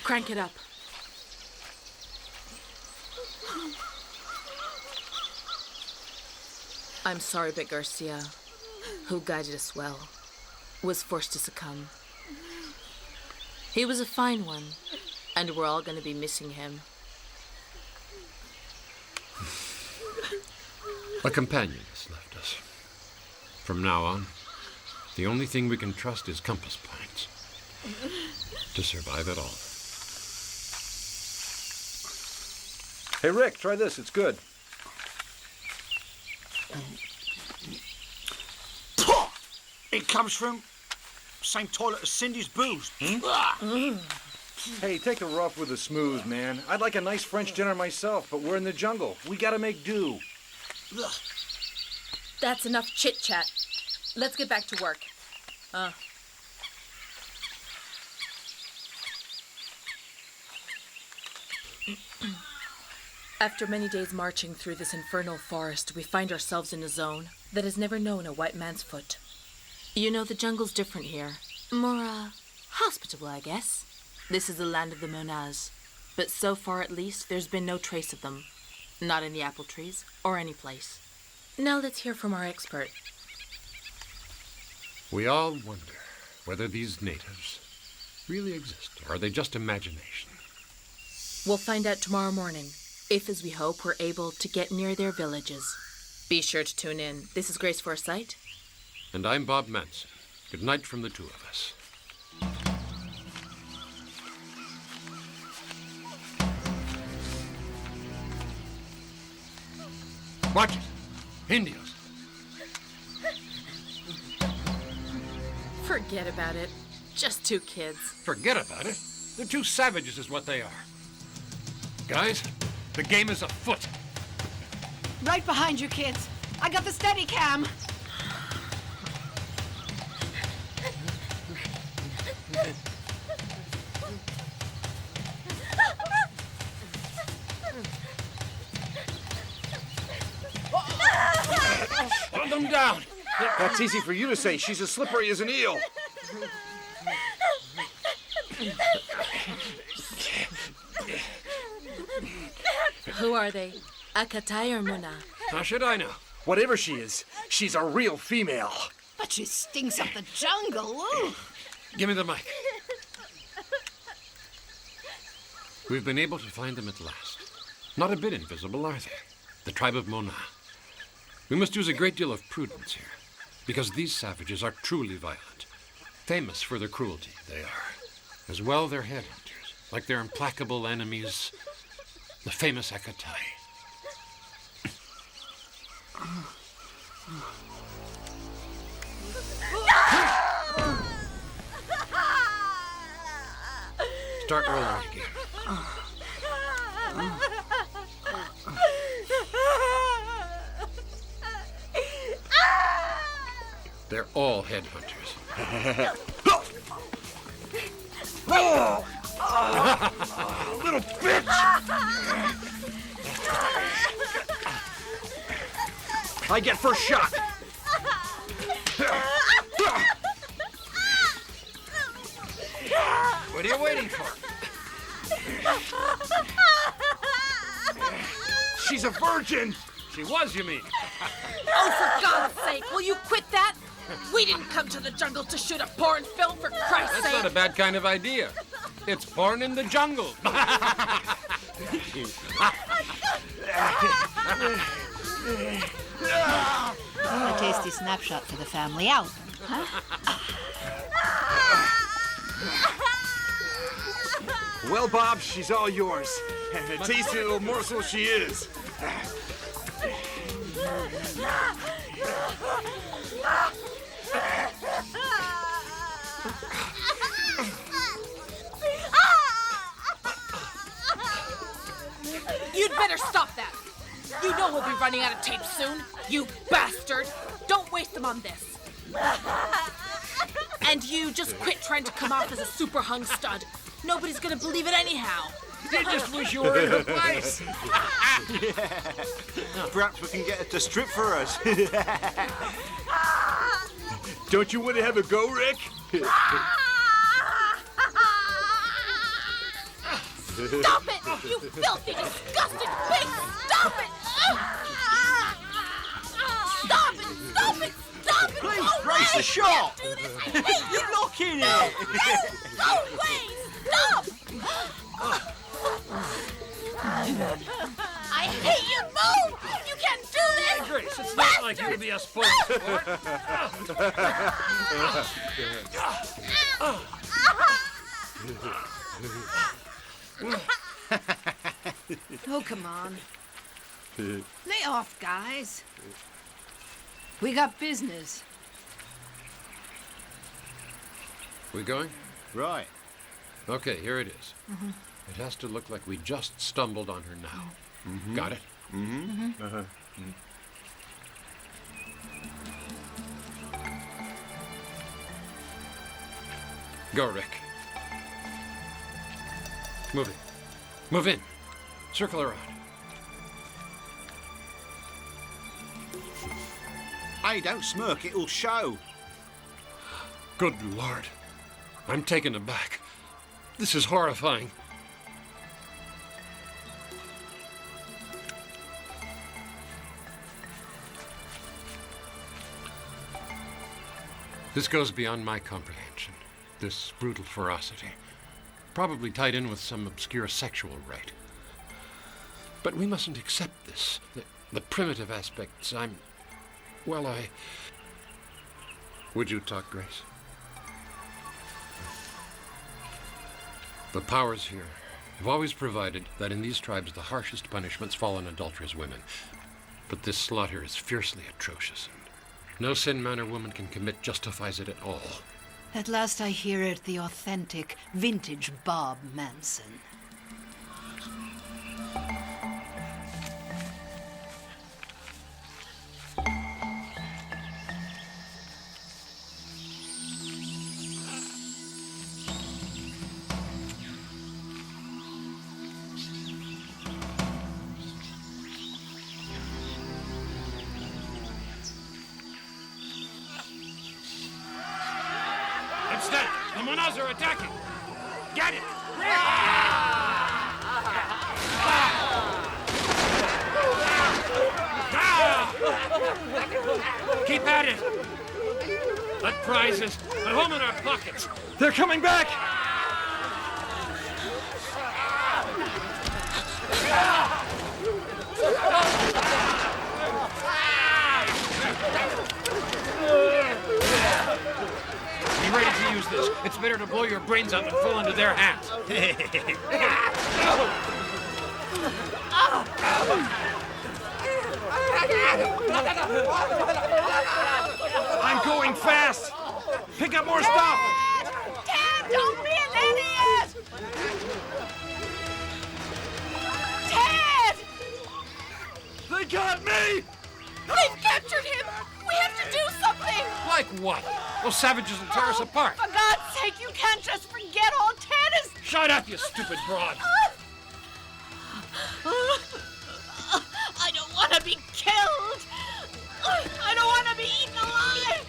Crank it up. I'm sorry, but Garcia, who guided us well, was forced to succumb. He was a fine one, and we're all going to be missing him. A companion has left us. From now on, the only thing we can trust is compass points to survive it all. Hey, Rick, try this. It's good. It comes from same toilet as Cindy's booze. Hey, take the rough with the smooth, man. I'd like a nice French dinner myself, but we're in the jungle. We gotta make do. That's enough chit-chat. Let's get back to work. After many days marching through this infernal forest, we find ourselves in a zone that has never known a white man's foot. You know, the jungle's different here. More, hospitable, I guess. This is the land of the Monas. But so far, at least, there's been no trace of them. Not in the apple trees, or any place. Now let's hear from our expert. We all wonder whether these natives really exist, or are they just imagination? We'll find out tomorrow morning, if, as we hope, we're able to get near their villages. Be sure to tune in. This is Grace Forsythe. And I'm Bob Manson. Good night from the two of us. Watch it. Indios. Forget about it. Just two kids. Forget about it. They're two savages is what they are. Guys, the game is afoot. Right behind you, kids. I got the steady cam. Put them down. That's easy for you to say. She's as slippery as an eel. Who are they? Akatai or Muna? How should I know? Whatever she is, she's a real female. But she stinks up the jungle. Ooh. Give me the mic. We've been able to find them at last. Not a bit invisible, are they? The tribe of Mona. We must use a great deal of prudence here, because these savages are truly violent. Famous for their cruelty, they are. As well, they're headhunters, like their implacable enemies, the famous Akatai. Start rolling again. They're all headhunters. Little bitch! I get first shot. What are you waiting for? She's a virgin. She was, you mean? Oh, for God's sake, will you quit that? We didn't come to the jungle to shoot a porn film, for Christ's sake. That's not a bad kind of idea. It's porn in the jungle. A tasty snapshot for the family album, huh? Well, Bob, she's all yours. And a tasty little morsel she is. You'd better stop that. You know we'll be running out of tape soon, you bastard. Don't waste them on this. And you just quit trying to come off as a super hung stud. Nobody's gonna believe it anyhow. You just wish you were in her place. Perhaps we can get her to strip for us. Don't you want to have a go, Rick? Stop it! You filthy, disgusting pig! Stop it! Stop it! Stop it! Stop it! Please, Go brace away! the shot! I can't do this! I hate You're blocking no, it! Go away! Stop! I hate you! Move! You can't do this! Hey, Grace, it's not like you to be a spoiled sport. Oh, come on. Lay off, guys. We got business. We going? Right. Okay, here it is. It has to look like we just stumbled on her now. Got it? Go, Rick. Move in. Move in. Circle around. Hey, don't smirk, it'll show. Good Lord. I'm taken aback. This is horrifying. This goes beyond my comprehension. This brutal ferocity. Probably tied in with some obscure sexual rite. But we mustn't accept this. The primitive aspects, Would you talk, Grace? The powers here have always provided that in these tribes the harshest punishments fall on adulterous women. But this slaughter is fiercely atrocious, and no sin man or woman can commit justifies it at all. At last I hear it, the authentic, vintage Bob Manson. Instead, the Monos are attacking. Get it! Keep at it! That prize is at home in our pockets. They're coming back! Be ready to use this. It's better to blow your brains out than fall into their hands. I'm going fast! Pick up more stuff! Ted, don't be an idiot! Ted! They got me! They've captured him! We have to do something! Like what? Those savages will tear us apart. For God's sake, you can't just forget all Ted is... Shut up, you stupid broad. I don't want to be killed! I don't want to be eaten alive!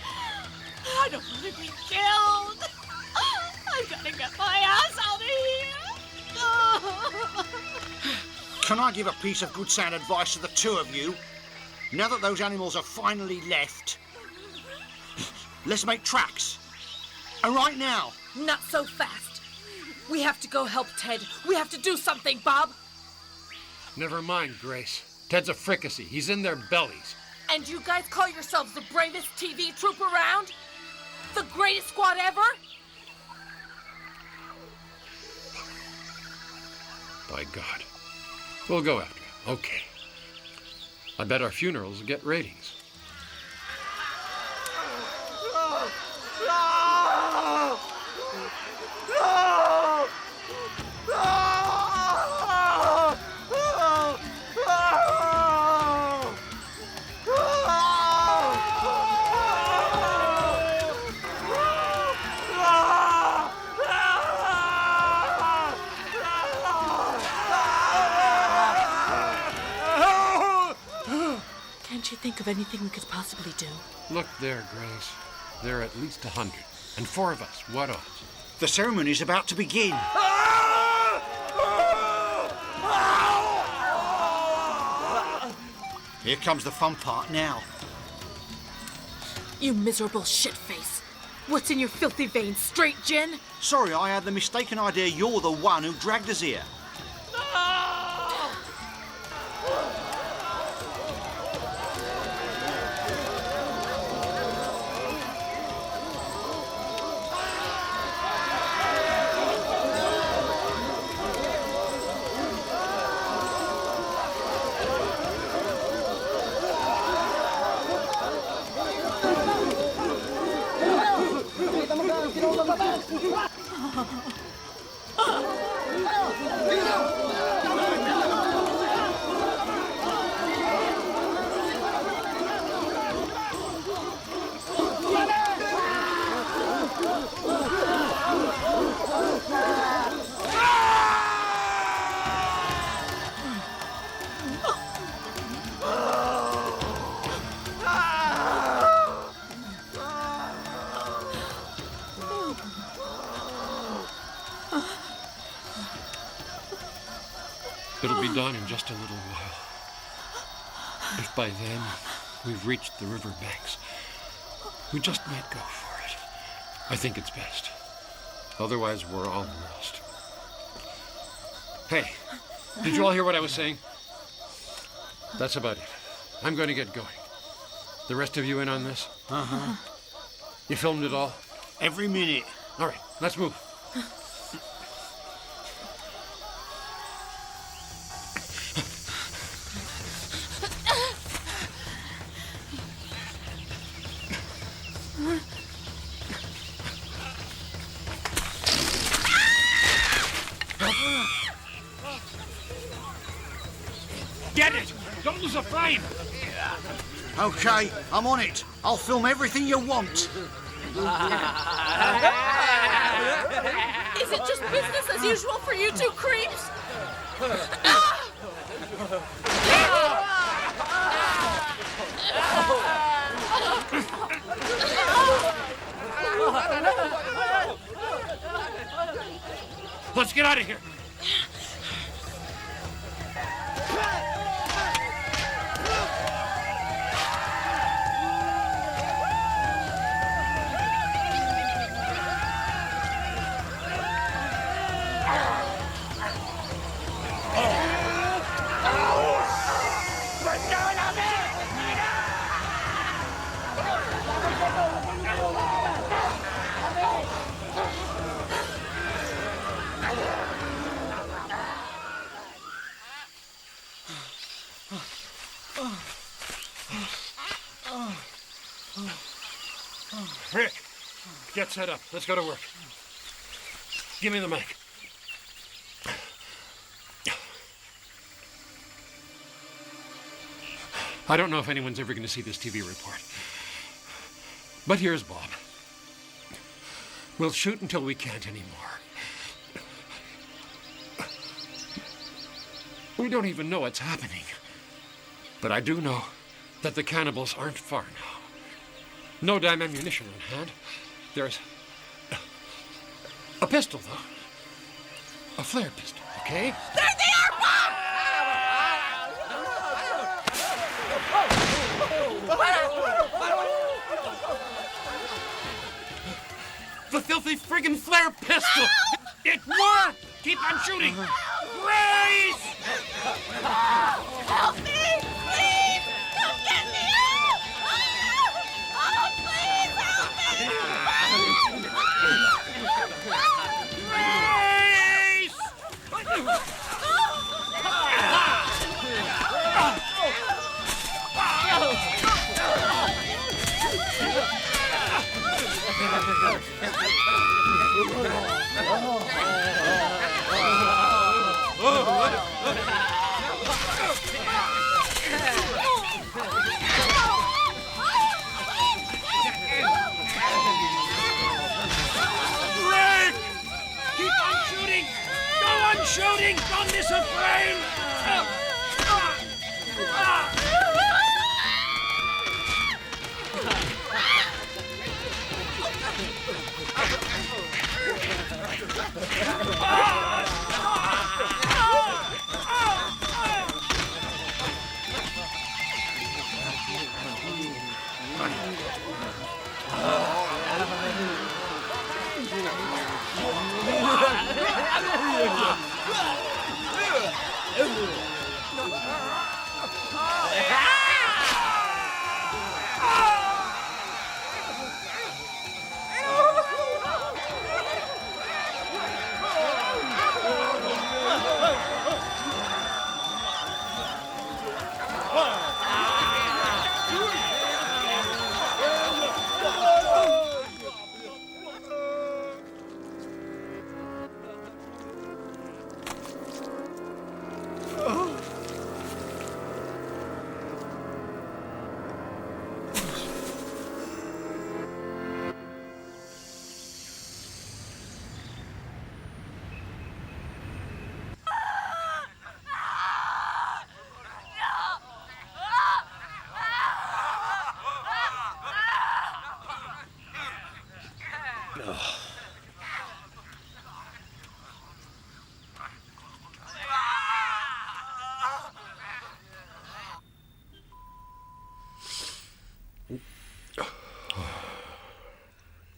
I don't want to be killed! I've got to get my ass out of here! Can I give a piece of good sound advice to the two of you? Now that those animals are finally left, let's make tracks. And right now. Not so fast. We have to go help Ted. We have to do something, Bob. Never mind, Grace. Ted's a fricassee. He's in their bellies. And you guys call yourselves the bravest TV troop around? The greatest squad ever? By God. We'll go after him. Okay. I bet our funerals will get ratings. Can't you think of anything we could possibly do? Look there, Grace. There are at least 100. And 4 of us. What odds? The ceremony's about to begin. Here comes the fun part now. You miserable shitface. What's in your filthy veins? Straight gin? Sorry, I had the mistaken idea you're the one who dragged us here. It'll be dawn in just a little while. If by then we've reached the river banks, we just might go for it. I think it's best. Otherwise, we're all lost. Hey, did you all hear what I was saying? That's about it. I'm going to get going. The rest of you in on this? Uh-huh. You filmed it all? Every minute. All right, let's move. Get it! Don't lose a frame! Okay, I'm on it. I'll film everything you want. Is it just business as usual for you two creeps? Let's get out of here! Rick, get set up. Let's go to work. Give me the mic. I don't know if anyone's ever going to see this TV report. But here's Bob. We'll shoot until we can't anymore. We don't even know what's happening. But I do know that the cannibals aren't far now. No damn ammunition on hand. There's a pistol, though. A flare pistol, okay? There they are, Bob! The filthy friggin' flare pistol! It worked! Keep on shooting! Grace! Help me! Please! Come get me out! Oh, please help Rick! Keep on shooting! Go on shooting! Don't miss a frame!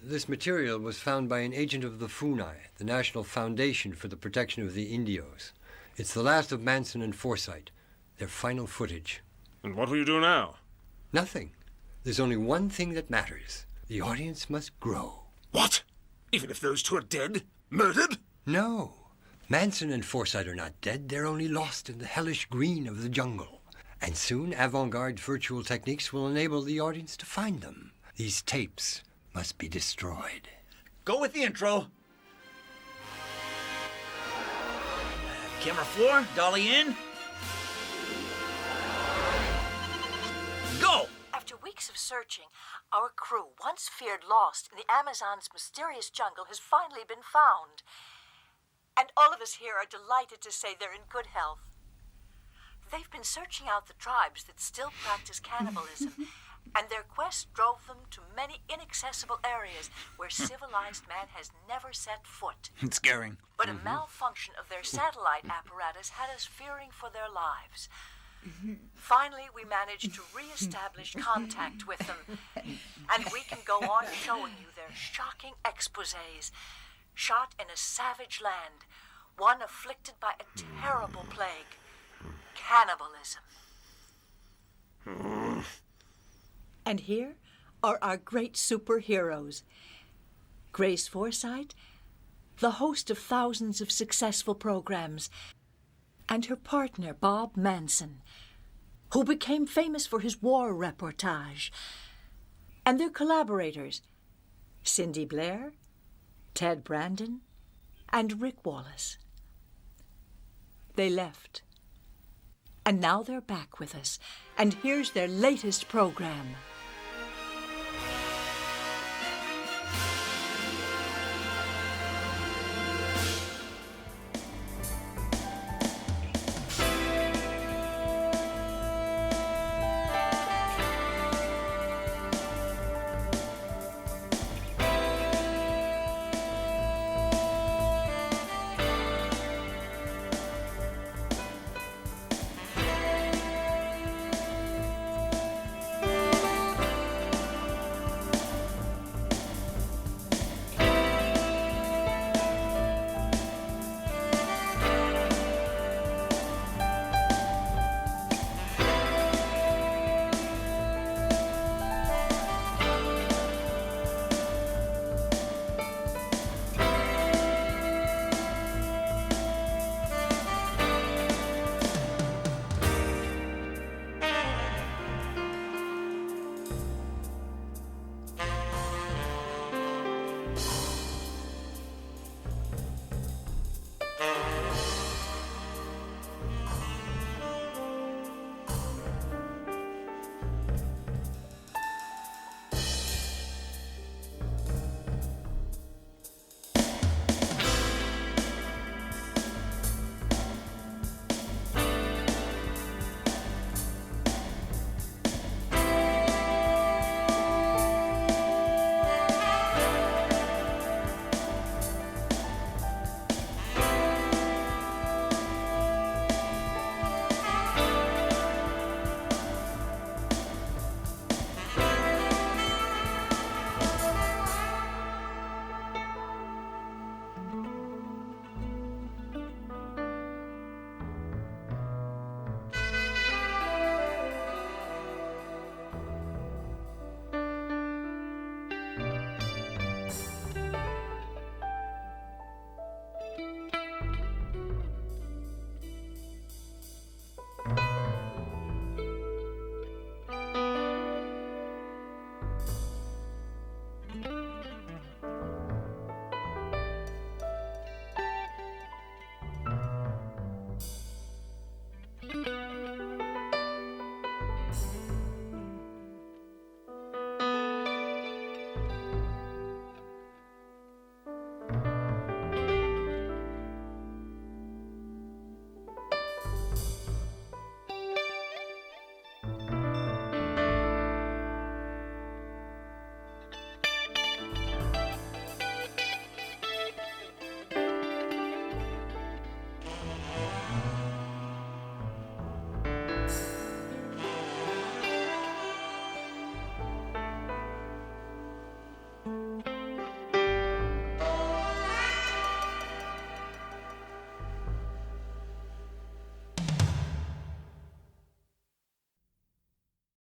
This material was found by an agent of the FUNAI, the National Foundation for the Protection of the Indios. It's the last of Manson and Forsythe, their final footage. And what will you do now? Nothing. There's only one thing that matters. The audience must grow. What? Even if those two are dead? Murdered? No. Manson and Forsythe are not dead. They're only lost in the hellish green of the jungle. And soon, avant-garde virtual techniques will enable the audience to find them. These tapes must be destroyed. Go with the intro. Camera 4, dolly in. Go! After weeks of searching, our crew, once feared lost in the Amazon's mysterious jungle, has finally been found. And all of us here are delighted to say they're in good health. They've been searching out the tribes that still practice cannibalism, and their quest drove them to many inaccessible areas where civilized man has never set foot. It's scaring. But a malfunction of their satellite apparatus had us fearing for their lives. Finally, we managed to re-establish contact with them, and we can go on showing you their shocking exposés, shot in a savage land, one afflicted by a terrible plague, cannibalism. And here are our great superheroes. Grace Forsythe, the host of thousands of successful programs, and her partner, Bob Manson, who became famous for his war reportage, and their collaborators, Cindy Blair, Ted Brandon, and Rick Wallace. They left, and now they're back with us, and here's their latest program.